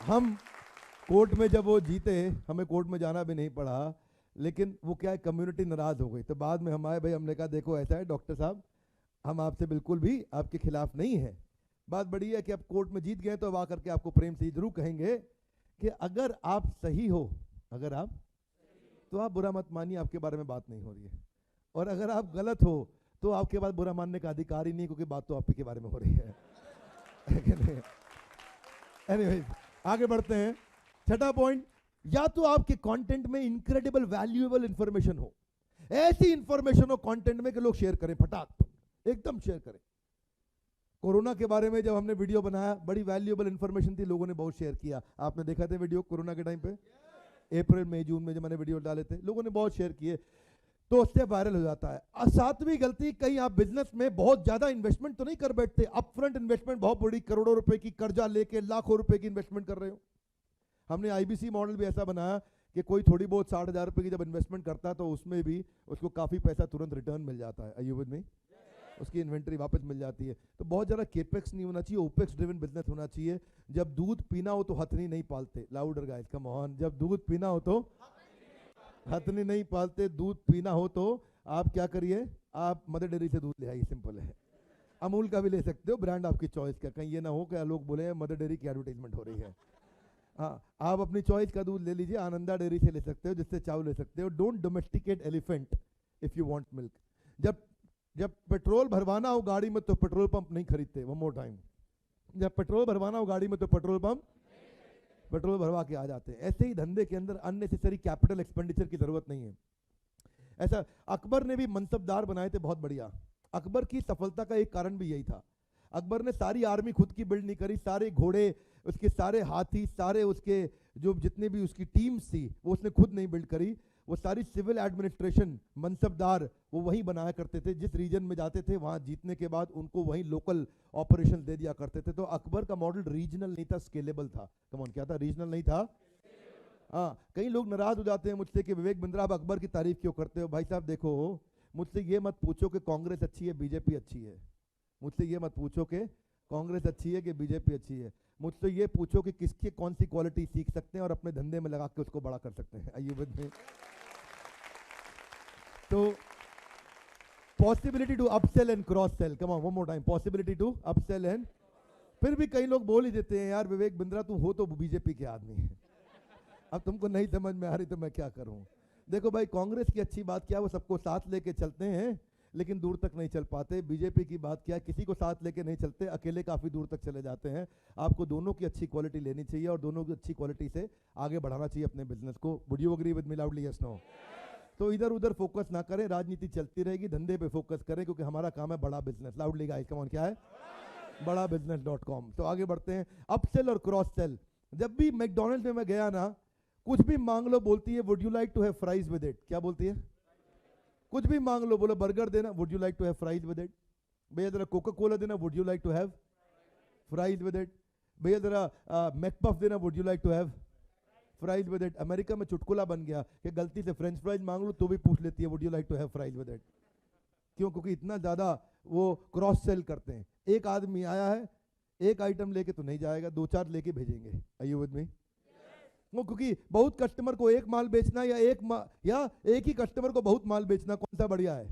हम कोर्ट में जब वो जीते, हमें कोर्ट में जाना भी नहीं पड़ा, लेकिन वो क्या है, कम्युनिटी नाराज हो गई। तो बाद में हम आए, भाई हमने कहा देखो ऐसा है डॉक्टर साहब, हम आपसे बिल्कुल भी आपके खिलाफ नहीं है। बात बड़ी है कि अब कोर्ट में जीत गए तो अब आकर के आपको प्रेम से जरूर कहेंगे कि अगर आप सही हो, अगर आप, तो आप बुरा मत मानिए, आपके बारे में बात नहीं हो रही है। और अगर आप गलत हो तो आपके बाद बुरा मानने का अधिकार ही नहीं, क्योंकि बात तो आपके बारे में हो रही है। एनीवेज, आगे बढ़ते हैं। छठा पॉइंट, या तो आपके कंटेंट में इनक्रेडिबल वैल्यूएबल इंफॉर्मेशन हो, ऐसी इंफॉर्मेशन हो कंटेंट में कि लोग शेयर करें, फटाक एकदम शेयर करें। कोरोना के बारे में जब हमने वीडियो बनाया, बड़ी वैल्यूएबल इंफॉर्मेशन थी, लोगों ने बहुत शेयर किया। आपने देखा था वीडियो कोरोना के टाइम पे, अप्रैल मई जून में जब मैंने वीडियो डाले थे, लोगों ने बहुत शेयर किए, तो उससे वायरल हो जाता है। सातवीं गलती, कहीं आप बिजनेस में बहुत ज्यादा इन्वेस्टमेंट तो नहीं कर बैठते, अपफ्रंट इन्वेस्टमेंट बहुत बड़ी, करोड़ों रुपए की कर्जा लेके लाखों रुपए की इन्वेस्टमेंट कर रहे हो। हमने आईबीसी मॉडल भी ऐसा बनाया कि कोई थोड़ी बहुत 60,000 रुपए की जब इन्वेस्टमेंट करता है तो उसमें भी उसको काफी पैसा तुरंत रिटर्न मिल जाता है। Are you with me? उसकी इन्वेंट्री वापस मिल जाती है। तो बहुत ज़्यादा केपेक्स नहीं होना चाहिए, ओपेक्स ड्रिवन बिजनेस होना चाहिए। जब दूध पीना हो तो हथनी नहीं पालते, लाउडर गाइस कम ऑन, जब दूध पीना हो तो हथनी नहीं पालते, दूध पीना हो तो आप क्या करिए, आप मदर डेयरी से दूध ले आइए, सिंपल है। अमूल का भी ले सकते हो, ब्रांड आपकी चॉइस का, कहीं ये ना हो कि लोग बोले मदर डेयरी की एडवर्टाइजमेंट हो रही है। हाँ, आप अपनी चॉइस का दूध ले लीजिए, आनंदा डेयरी से ले सकते हो, जिससे चावल ले सकते हो। Don't domesticate elephant if you want milk. जब पेट्रोल भरवाना हो गाड़ी में तो पेट्रोल पंप नहीं खरीदते। वन मोर टाइम, जब पेट्रोल भरवाना हो गाड़ी में तो पेट्रोल पंप पेट्रोल भरवा के आ जाते हैं। ऐसे ही धंधे के अंदर अननेसेसरी कैपिटल एक्सपेंडिचर की जरूरत नहीं है। ऐसा अकबर ने भी मनसबदार बनाए थे, बहुत बढ़िया। अकबर की सफलता का एक कारण भी यही था। अकबर ने सारी आर्मी खुद की बिल्ड नहीं करी, सारे घोड़े, उसके सारे हाथी, सारे उसके जो जितने भी उसकी टीम्स थी वो उसने खुद नहीं बिल्ड करी। वो सारी सिविल एडमिनिस्ट्रेशन, मनसबदार, वो वहीं बनाया करते थे। जिस रीजन में जाते थे वहाँ जीतने के बाद उनको वहीं लोकल ऑपरेशन दे दिया करते थे। तो अकबर का मॉडल रीजनल नहीं था, स्केलेबल था। कमॉन, क्या था? रीजनल नहीं था। हाँ, कई लोग नाराज हो जाते हैं मुझसे कि विवेक बिंद्रा आप अकबर की तारीफ क्यों करते हो? भाई साहब देखो, मुझसे ये मत पूछो कि कांग्रेस अच्छी है बीजेपी अच्छी है। मुझसे ये मत पूछो कि कांग्रेस अच्छी है कि बीजेपी अच्छी है। मुझसे ये पूछो कि किसकी कौन सी क्वालिटी सीख सकते हैं और अपने धंधे में लगा के उसको बड़ा कर सकते हैं। आइए विद मी। तो possibility to upsell and cross sell, come on one more time, possibility to upsell and. फिर भी कई लोग बोल ही देते हैं, यार विवेक बिंद्रा तू हो तो बीजेपी के आदमी है, अब तुमको नहीं समझ में आ रही तो मैं क्या करूं। देखो भाई, कांग्रेस की अच्छी बात क्या, वो सबको साथ लेके चलते हैं लेकिन दूर तक नहीं चल पाते। बीजेपी की बात क्या, किसी को साथ लेके नहीं चलते, अकेले काफी दूर तक चले जाते हैं। आपको दोनों की अच्छी क्वालिटी लेनी चाहिए और दोनों की अच्छी क्वालिटी से आगे बढ़ाना चाहिए अपने बिजनेस को। Would you agree with me loudly? Yes no? तो इधर उधर फोकस ना करें, राजनीति चलती रहेगी, धंधे पे फोकस करें, क्योंकि हमारा काम है बड़ा business. Loudly guys come on, क्या है? बड़ा business.com। तो आगे बढ़ते हैं। अपसेल और क्रॉस सेल। जब भी मैकडॉनल्ड्स में मैं गया ना, कुछ भी मांग लो, बोलती है would you like to have fries with it. क्या बोलती है? कुछ भी मांग लो, बोलो बर्गर देना, would you like to have fries with it. भैया जरा कोका कोला देना, would you like to have fries with it. भैया जरा मैकपफ देना, would you like to have fries with it. America में चुटकुला बन गया कि गलती से फ्रेंच फ्राइज मांग लो तो भी पूछ लेती है would you like to have fries with it. क्यों? क्योंकि इतना ज्यादा वो क्रॉस सेल करते हैं। एक आदमी आया है, एक आइटम लेके तो नहीं जाएगा, दो चार लेके भेजेंगे। Are you with me? वो क्योंकि बहुत कस्टमर को एक माल बेचना या एक ही कस्टमर को बहुत माल बेचना, कौन सा बढ़िया है?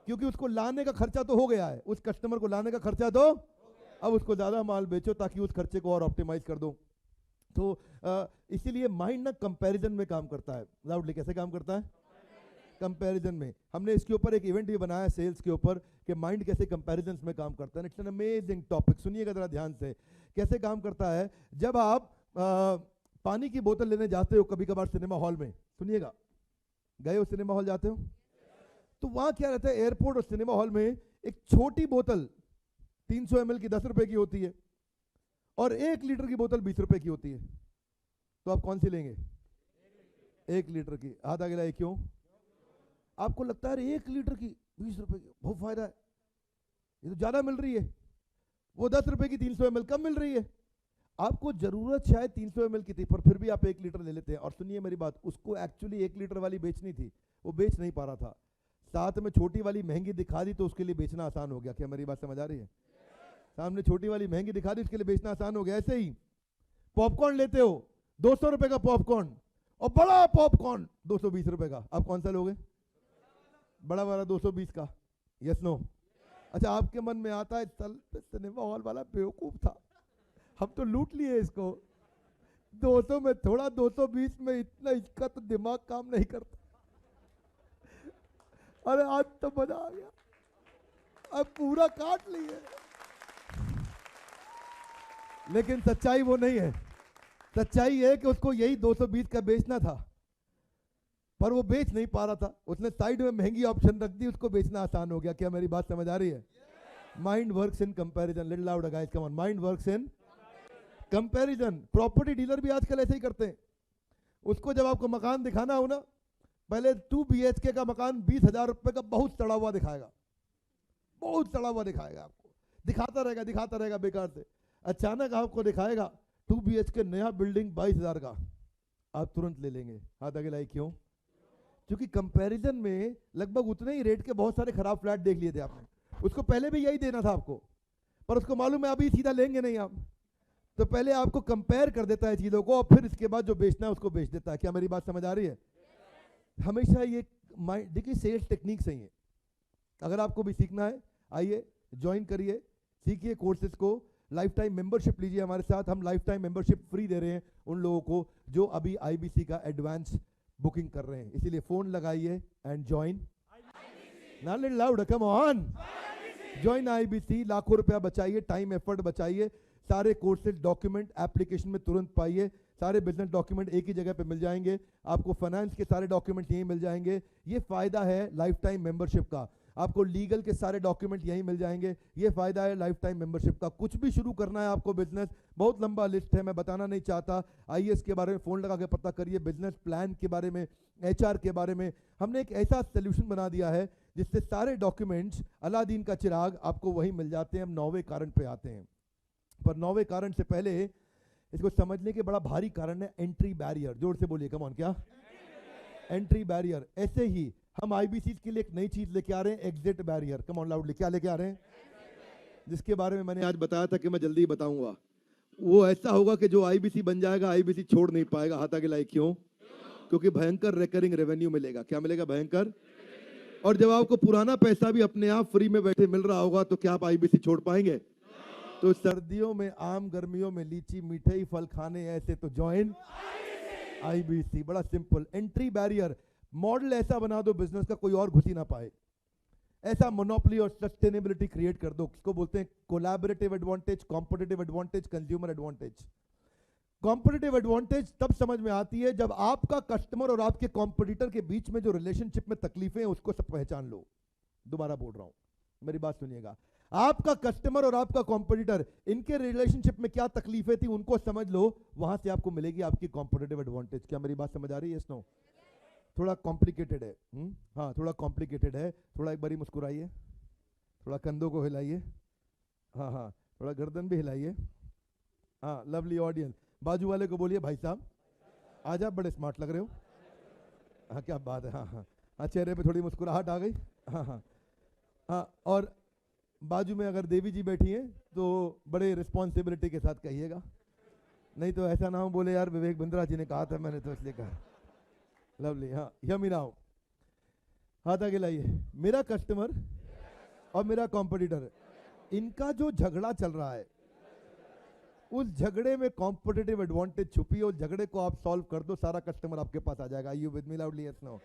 क्योंकि उसको लाने का खर्चा तो हो गया है, उस कस्टमर को लाने का खर्चा तो, अब उसको ज्यादा माल बेचो ताकि उस खर्चे को और ऑप्टिमाइज कर दो। तो इसीलिए माइंड ना कंपैरिजन में काम करता है। लाउडली, कैसे काम करता है? कंपैरिजन में। हमने इसके ऊपर एक इवेंट भी बनाया सेल्स के ऊपर कि माइंड कैसे कंपैरिजन में काम करता है। इट्स एन अमेजिंग टॉपिक, सुनिएगा जरा ध्यान से कैसे काम करता है। जब आप पानी की बोतल लेने जाते हो कभी कभार सिनेमा हॉल में, सुनिएगा, गए हो सिनेमा हॉल जाते हो, तो वहां क्या रहता है, एयरपोर्ट और सिनेमा हॉल में एक छोटी बोतल 300 ml की 10 रुपए की होती है और 1 लीटर की बोतल 20 रुपए की होती है। तो आप कौन सी लेंगे? 1 लीटर की। हाथ आगे लाइए, क्यों? आपको लगता है 1 लीटर की 20 रुपए की बहुत फायदा है, ये तो ज्यादा मिल रही है, वो 10 रुपए की 300 ml कम मिल रही है। आपको जरूरत शायद 300 ml की थी, पर फिर भी आप 1 लीटर ले लेते हैं। और सुनिए मेरी बात, उसको एक्चुअली 1 लीटर वाली बेचनी थी, वो बेच नहीं पा रहा था, साथ में छोटी वाली महंगी दिखा दी तो उसके लिए बेचना आसान हो गया। क्या मेरी बात समझ आ रही है? सामने छोटी वाली महंगी दिखा दी, उसके लिए बेचना आसान हो गया। ऐसे ही पॉपकॉर्न लेते हो 200 रुपए का पॉपकॉर्न और बड़ा पॉपकॉर्न 220 रुपए का, आप कौन सा लोगे? बड़ा वाला 220 का, यस नो? अच्छा, आपके मन में आता है सिनेमा हॉल वाला बेवकूफ था, हम तो लूट लिए इसको, 200 में थोड़ा 220 में इतना, इसका तो दिमाग काम नहीं करता। अरे आज तो मजा आ गया, अब पूरा काट लिए। लेकिन सच्चाई वो नहीं है। सच्चाई है कि उसको यही 220 का बेचना था, पर वो बेच नहीं पा रहा था, उसने साइड में महंगी ऑप्शन रख दी, उसको बेचना आसान हो गया। क्या मेरी बात समझ आ रही है? Mind works in comparison. Little louder guys, come on. Mind works in comparison. Property dealer भी आजकल ऐसे ही करते हैं। उसको जब आपको मकान दिखाना हो ना, पहले 2 BHK का मकान 20,000 रुपए का बहुत सड़ा हुआ दिखाएगा, बहुत सड़ा हुआ दिखाएगा आपको, दिखाता रहेगा बेकार से। अचानक आपको दिखाएगा 2 BHK नया बिल्डिंग 22,000 का, आप तुरंत ले लेंगे। हाथ आगे लाई, क्यों? क्योंकि कंपैरिजन में लगभग उतने ही रेट के बहुत सारे खराब फ्लैट देख लिए थे आपने, उसको पहले भी यही देना था आपको, पर उसको मालूम है अभी सीधा लेंगे नहीं आप, तो पहले आपको कंपेयर कर देता है चीज़ों को और फिर इसके बाद जो बेचना है उसको बेच देता है। क्या मेरी बात समझ आ रही है? हमेशा ये देखिए, सेल्स टेक्निक सही है। अगर आपको भी सीखना है, आइए ज्वाइन करिए, सीखिए कोर्सेज को, लाइफ टाइम मेंबरशिप लीजिए हमारे साथ। हम लाइफ टाइम मेंबरशिप फ्री दे रहे हैं उन लोगों को जो अभी IBC का एडवांस बुकिंग कर रहे हैं, इसीलिए फोन लगाइए एंड ज्वाइन। ना little loud, come on, join IBC। लाखों रुपया बचाइए, टाइम एफर्ट बचाइए, सारे कोर्सेज डॉक्यूमेंट एप्लीकेशन में तुरंत पाइए, सारे बिजनेस डॉक्यूमेंट एक ही जगह पे मिल जाएंगे आपको, फाइनेंस के सारे डॉक्यूमेंट यहीं मिल जाएंगे। ये फायदा है लाइफ टाइम मेंबरशिप का, आपको लीगल के सारे डॉक्यूमेंट यहीं मिल जाएंगे। ये फायदा है लाइफ टाइम मेंबरशिप का। कुछ भी शुरू करना है आपको बिजनेस, बहुत लंबा लिस्ट है, मैं बताना नहीं चाहता। आइए इसके बारे में फोन लगा के पता करिए, बिजनेस प्लान के बारे में, HR के बारे में। हमने एक ऐसा सोल्यूशन बना दिया है जिससे सारे डॉक्यूमेंट्स, अलादीन का चिराग, आपको वहीं मिल जाते हैं। हम 9वें कारण पे आते हैं, पर 9वें कारण से पहले इसको समझने के बड़ा भारी कारण है एंट्री बैरियर। जोर से बोलिए, कम ऑन। क्या? Entry barrier. ऐसे ही हम IBC के लिए एक नई चीज लेके आ रहे हैं, exit barrier. Come on loudly, क्या लेके आ रहे हैं? जिसके बारे में मैंने आज बताया था कि मैं जल्दी बताऊंगा। वो ऐसा होगा कि जो IBC बन जाएगा, IBC छोड़ नहीं पाएगा। हाथ आगे लाइक, क्यों? क्योंकि भयंकर रिकरिंग रेवेन्यू मिलेगा। क्या मिलेगा? भयंकर। और जब आपको पुराना पैसा भी अपने आप फ्री में बैठे मिल रहा होगा, तो क्या आप IBC छोड़ पाएंगे? तो सर्दियों में आम, गर्मियों में लीची, मीठे ही फल खाने ऐसे, तो ज्वाइन IBC। बड़ा सिंपल एंट्री बैरियर। मॉडल ऐसा बना दो बिजनेस का कोई और घुस ही ना पाए, ऐसा मोनोपोली और सस्टेनेबिलिटी क्रिएट कर दो। किसको बोलते हैं? Collaborative advantage, competitive advantage, consumer advantage. Competitive advantage तब समझ में आती है जब आपका कस्टमर और आपके कॉम्पिटिटर के बीच में जो रिलेशनशिप में तकलीफें हैं उसको सब पहचान लो। दोबारा बोल रहा हूं, मेरी बात सुनिएगा। आपका कस्टमर और आपका कॉम्पिटिटर, इनके रिलेशनशिप में क्या तकलीफें थी उनको समझ लो, वहां से आपको मिलेगी आपकी कॉम्पिटिटिव एडवांटेज। क्या मेरी बात समझ आ रही है? Yes no? थोड़ा कॉम्प्लिकेटेड है। हाँ, थोड़ा कॉम्प्लिकेटेड है। थोड़ा एक बारी मुस्कुराइए, थोड़ा कंधों को हिलाइए, हाँ हाँ, थोड़ा गर्दन भी हिलाइए। हाँ, लवली ऑडियंस। बाजू वाले को बोलिए, भाई साहब आज आप बड़े स्मार्ट लग रहे हो। हाँ, क्या बात है। हाँ हाँ हाँ, चेहरे पे थोड़ी मुस्कुराहट आ गई। हाँ हाँ हाँ। और बाजू में अगर देवी जी बैठी हैं तो बड़े रिस्पॉन्सिबिलिटी के साथ कहिएगा, नहीं तो ऐसा ना हो बोले यार विवेक बिंद्रा जी ने कहा था, मैंने तो इसलिए कहा। लवली। हाँ, हियर मी नाउ। हाथ आगे लाइए। मेरा कस्टमर और मेरा कॉम्पिटिटर, इनका जो झगड़ा चल रहा है, उस झगड़े में कॉम्पिटिटिव एडवांटेज छुपी है। उस झगड़े को आप सॉल्व कर दो, सारा कस्टमर आपके पास आ जाएगा। You with me loudly? Yes no?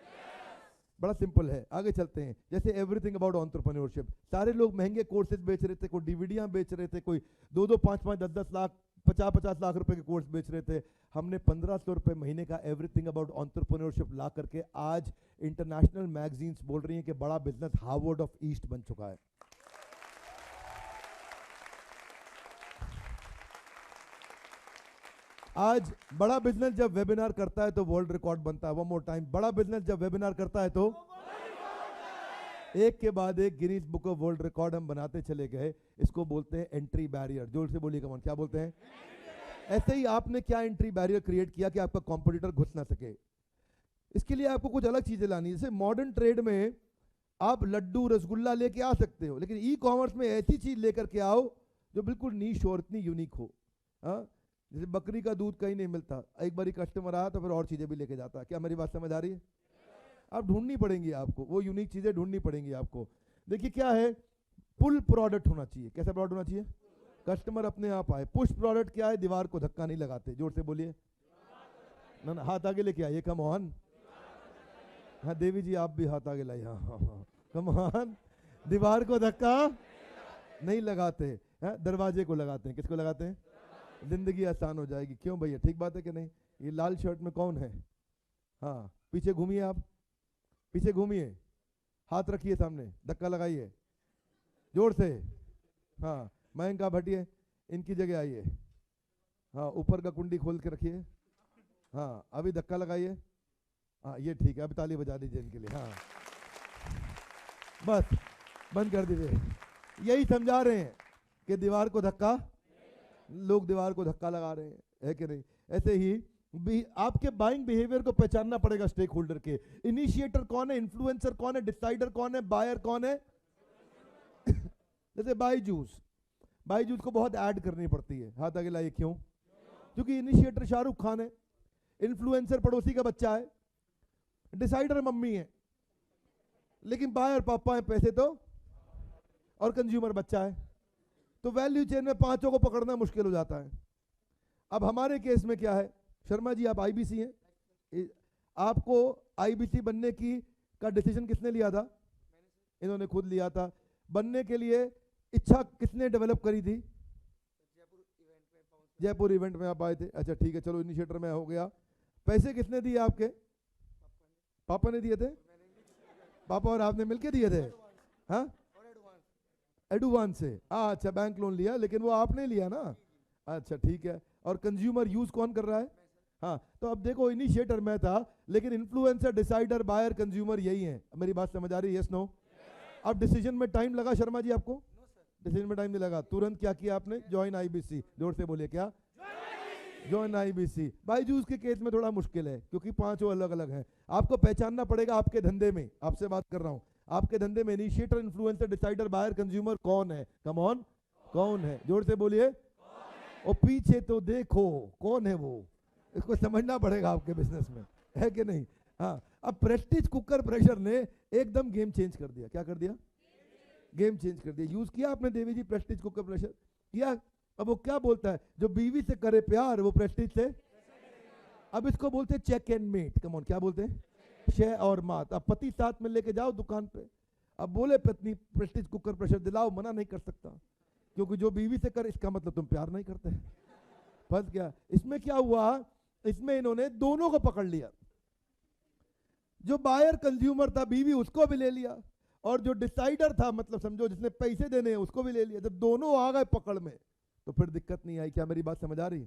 बड़ा सिंपल है। आगे चलते हैं। जैसे एवरीथिंग अबाउट एंटरप्रेन्योरशिप, सारे लोग महंगे कोर्सेज बेच रहे थे, कोई डीवीडियां बेच रहे थे, कोई 2-2, 5-5, 10-10 लाख, 50-50 लाख रुपए के कोर्स बेच रहे थे। हमने 1500 रुपए महीने का एवरीथिंग अबाउट एंटरप्रेन्योरशिप ला करके आज इंटरनेशनल मैगजीन्स बोल रही हैं कि बड़ा बिजनेस हार्वर्ड ऑफ ईस्ट बन चुका है। आज बड़ा बिजनेस जब वेबिनार करता है तो वर्ल्ड रिकॉर्ड बनता है। वन मोर टाइम, बड़ा बिजनेस जब वेबिनार करता है तो एक के बाद एक Guinness book of world record हम बनाते चले गए। इसको बोलते हैं एंट्री बैरियर। जोर से बोलिए, कमान, क्या बोलते हैं? ऐसे ही आपने क्या एंट्री बैरियर क्रिएट किया कि आपका कॉम्पिटिटर घुस ना सके? इसके लिए आपको कुछ अलग चीजें लानी है। जैसे मॉडर्न ट्रेड में आप लड्डू, रसगुल्ला लेके आ सकते हो, लेकिन ई कॉमर्स में ऐसी चीज लेकर के आओ जो बिल्कुल नीश और इतनी यूनिक हो। जैसे बकरी का दूध कहीं नहीं मिलता, एक बारी कस्टमर आया तो फिर और चीजें भी लेके जाता है। क्या मेरी बात समझ आ रही है? आप ढूंढनी पड़ेंगी आपको, वो यूनिक चीजें ढूंढनी पड़ेंगी आपको। देखिए क्या है, पुल प्रोडक्ट होना चाहिए। कैसा प्रोडक्ट होना चाहिए? कस्टमर अपने आप आए। पुश प्रोडक्ट क्या है? दीवार को धक्का नहीं लगाते। जोर से बोलिए ना, ना हाथ आगे लेके आइए, कम ऑन। हाँ देवी जी आप भी हाथ आगे लाइए, हाँ हाँ हाँ, कम ऑन। दीवार को धक्का नहीं लगाते हैं, दरवाजे को लगाते हैं। किसको लगाते हैं? जिंदगी आसान हो जाएगी। क्यों भैया, ठीक बात है कि नहीं? ये लाल शर्ट में कौन है? हाँ पीछे घूमिए, आप पीछे घूमिए, हाथ रखिए सामने, धक्का लगाइए जोर से। हाँ मयंक आप हटिए, इनकी जगह आइए। हाँ ऊपर का कुंडी खोल के रखिए। हाँ अभी धक्का लगाइए। हाँ ये ठीक है, अभी ताली बजा दीजिए इनके लिए। हाँ बस बंद कर दीजिए। यही समझा रहे हैं कि दीवार को धक्का, लोग दीवार को धक्का लगा रहे हैं, है कि नहीं? ऐसे ही भी आपके बाइंग बिहेवियर को पहचानना पड़ेगा स्टेक होल्डर के। इनिशिएटर कौन है, इन्फ्लुएंसर कौन है, डिसाइडर कौन है, बायर कौन है? जैसे बाईजूस को बहुत ऐड करनी पड़ती है। हाथ आगे लाइए। क्यों? क्योंकि इनिशिएटर शाहरुख खान है, इन्फ्लुएंसर पड़ोसी का बच्चा है, डिसाइडर मम्मी है, लेकिन बायर पापा है, पैसे तो, और कंज्यूमर बच्चा है। तो वैल्यू चेन में पांचों को पकड़ना मुश्किल हो जाता है। अब हमारे केस में क्या है, शर्मा जी आप आईबीसी हैं, आपको आईबीसी बनने का डिसीजन किसने लिया था? इन्होंने खुद लिया था। बनने के लिए इच्छा किसने डेवलप करी थी? जयपुर इवेंट में आप आए थे। अच्छा ठीक है, चलो इनिशिएटर में हो गया। पैसे किसने दिए आपके? पापा ने दिए थे? पापा और आपने मिलके दिए थे? हाँ एडवांस से। अच्छा बैंक लोन लिया, लेकिन वो आपने लिया ना। अच्छा ठीक है। और कंज्यूमर यूज कौन कर रहा है? हाँ तो अब देखो, इनिशिएटर मैं था, लेकिन इन्फ्लुएंसर, डिसाइडर, बायर, कंज्यूमर यही है। मेरी बात समझ आ रही है? Yes no? अब डिसीजन में टाइम लगा शर्मा जी आपको? डिसीजन में टाइम नहीं लगा। तुरंत क्या किया आपने? Join IBC. जोर से बोलिए, क्या? Join IBC. बाईजूस के केस में थोड़ा मुश्किल है, क्योंकि पांचों अलग अलग हैं। आपको पहचानना पड़ेगा आपके धंधे में, आपसे बात कर रहा हूं, आपके धंधे में initiator, influencer, decider, buyer, consumer कौन है? कम ऑन, कौन है? जोर से बोलिए। और पीछे तो देखो कौन है वो, इसको समझना पड़ेगा आपके बिजनेस में, है कि नहीं? हाँ अब प्रेस्टीज कुकर प्रेशर ने एकदम गेम चेंज कर दिया। क्या कर दिया? गेम चेंज कर दिया। यूज किया आपने देवी जी प्रेस्टीज कुकर प्रेशर? किया। अब वो क्या बोलता है, जो बीवी से करे प्यार वो प्रेस्टीज से। अब इसको बोलते हैं check and mate. Come on, क्या बोलते हैं? शेर और मात। अब पति साथ में लेके जाओ दुकान पे, अब बोले पत्नी प्रेस्टीज कुकर प्रेशर दिलाओ, मना नहीं कर सकता, क्योंकि जो बीवी से कर इसका मतलब तुम प्यार नहीं करते। फंस गया। इसमें क्या हुआ, इसमें इन्होंने दोनों को पकड़ लिया। जो बायर कंज्यूमर था, बीवी, उसको भी ले लिया, और जो डिसाइडर था, मतलब समझो जिसने पैसे देने हैं, उसको भी ले लिया। जब दोनों आ गए पकड़ में तो फिर दिक्कत नहीं आई। क्या मेरी बात समझ आ रही?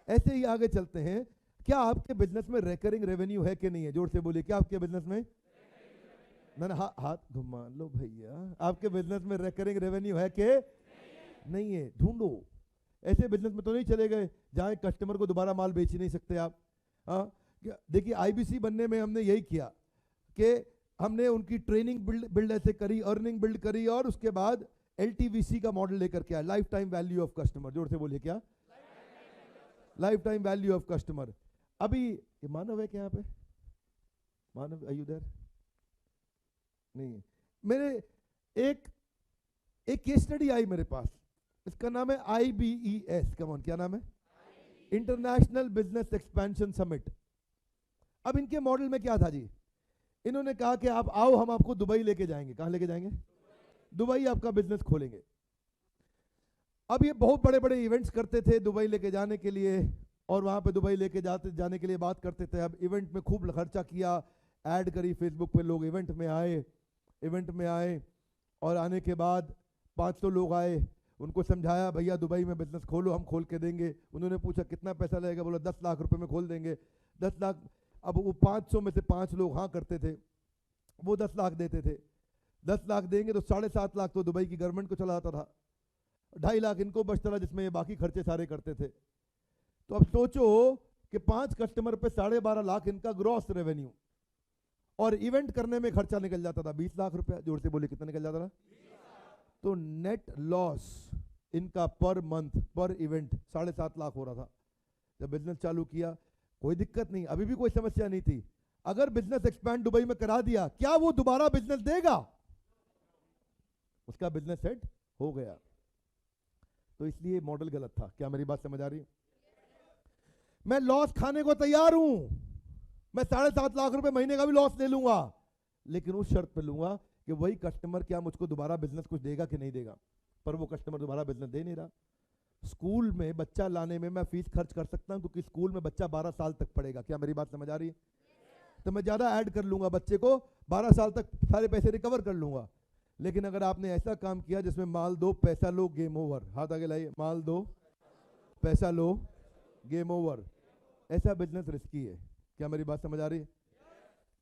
ऐसे ही आगे चलते हैं। क्या आपके बिजनेस में रिकरिंग रेवेन्यू है कि नहीं है? जोर से बोलिए, क्या आपके बिजनेस में? ना हाथ घुमा लो भैया। आपके बिजनेस में रिकरिंग रेवेन्यू है कि नहीं है? ढूंढो। ऐसे बिजनेस में तो नहीं चले गए जहां कस्टमर को दोबारा माल बेच नहीं सकते आप। हाँ देखिए, आईबीसी बनने में हमने यही किया कि हमने उनकी ट्रेनिंग बिल्ड ऐसे करी, अर्निंग बिल्ड करी, और उसके बाद एलटीवीसी का मॉडल लेकर के आया, life time value of customer. जोर से बोलिए, क्या? Life time value of customer. अभी ये मानव है क्या यहाँ पे? मानव, आर यू देयर? नहीं। मेरे एक केस स्टडी आई मेरे पास, इसका नाम है IBES। कम ऑन, क्या नाम है? International business expansion summit. अब इनके मॉडल में क्या था जी, इन्होंने कहा कि आप आओ, हम आपको दुबई लेके जाएंगे। कहां लेके जाएंगे? दुबई आपका बिजनेस खोलेंगे। अब ये बहुत बड़े बड़े इवेंट्स करते थे दुबई लेके जाने के लिए, और वहां पे दुबई लेके जाने के लिए बात करते थे। अब इवेंट में खूब खर्चा किया, ऐड करी फेसबुक पे, लोग इवेंट में आए, और आने के बाद 500 लोग आए। उनको समझाया, भैया दुबई में बिजनेस खोलो, हम खोल के देंगे। उन्होंने पूछा कितना पैसा लगेगा? बोला 10 लाख रुपए में खोल देंगे। 10 लाख। अब वो 500 में से 5 लोग हाँ करते थे, वो 10 लाख देते थे। 10 लाख देंगे तो 7.5 लाख तो दुबई की गवर्नमेंट को चला आता था, 2.5 लाख इनको बचता था, जिसमें ये बाकी खर्चे सारे करते थे। तो अब सोचो कि 5 कस्टमर पे 12.5 लाख इनका ग्रॉस रेवेन्यू, और इवेंट करने में खर्चा निकल जाता था 20 लाख रुपया। जोर से बोले, कितना निकल जाता था? तो नेट लॉस इनका पर मंथ पर इवेंट 7.5 लाख हो रहा था। जब बिजनेस चालू किया कोई दिक्कत नहीं, अभी भी कोई समस्या नहीं थी। अगर बिजनेस एक्सपैंड दुबई में करा दिया, क्या वो दोबारा बिजनेस देगा? उसका बिजनेस सेट हो गया। तो इसलिए मॉडल गलत था। क्या मेरी बात समझ आ रही है? मैं लॉस खाने को तैयार हूं, मैं 7.5 लाख रुपए महीने का भी लॉस ले लूंगा, लेकिन उस शर्त पे लूंगा कि वही कस्टमर क्या मुझको दोबारा बिजनेस कुछ देगा कि नहीं देगा। पर वो कस्टमर दोबारा बिजनेस दे नहीं रहा। स्कूल में बच्चा लाने में मैं फीस खर्च कर सकता हूं, क्योंकि स्कूल में बच्चा 12 साल तक पढ़ेगा। क्या मेरी बात समझ आ रही है? तो मैं ज्यादा ऐड कर लूंगा, बच्चे को 12 साल तक सारे पैसे रिकवर कर लूंगा। लेकिन अगर आपने ऐसा काम किया जिसमें माल दो पैसा लो गेम ओवर, हाथ आगे लाइए, माल दो पैसा लो गेम ओवर, ऐसा बिजनेस रिस्की है। क्या मेरी बात समझ आ रही है?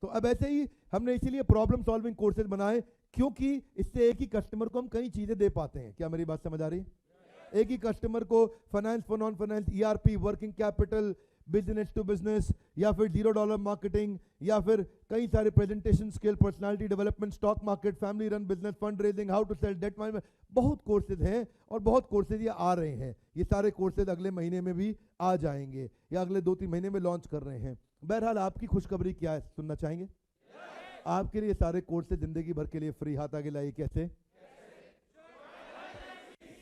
तो अब ऐसे ही हमने इसीलिए प्रॉब्लम सॉल्विंग कोर्सेज बनाए, क्योंकि इससे एक ही कस्टमर को हम कई चीजें दे पाते हैं। क्या मेरी बात समझ आ रही है? एक ही कस्टमर को finance for non finance, ERP, working capital, business to business, या फिर $0 मार्केटिंग, या फिर कई सारे presentation skill, personality development, stock market, family run business, fund raising, how to sell, debt management, बहुत कोर्सेज हैं और बहुत कोर्सेज ये आ रहे हैं। ये सारे कोर्सेज अगले महीने में भी आ जाएंगे या अगले 2-3 महीने में लॉन्च कर रहे हैं। बहरहाल आपकी खुशखबरी क्या है, सुनना चाहेंगे? आपके लिए सारे कोर्सेज जिंदगी भर के लिए फ्री। हाथ आगे लाइए, कैसे?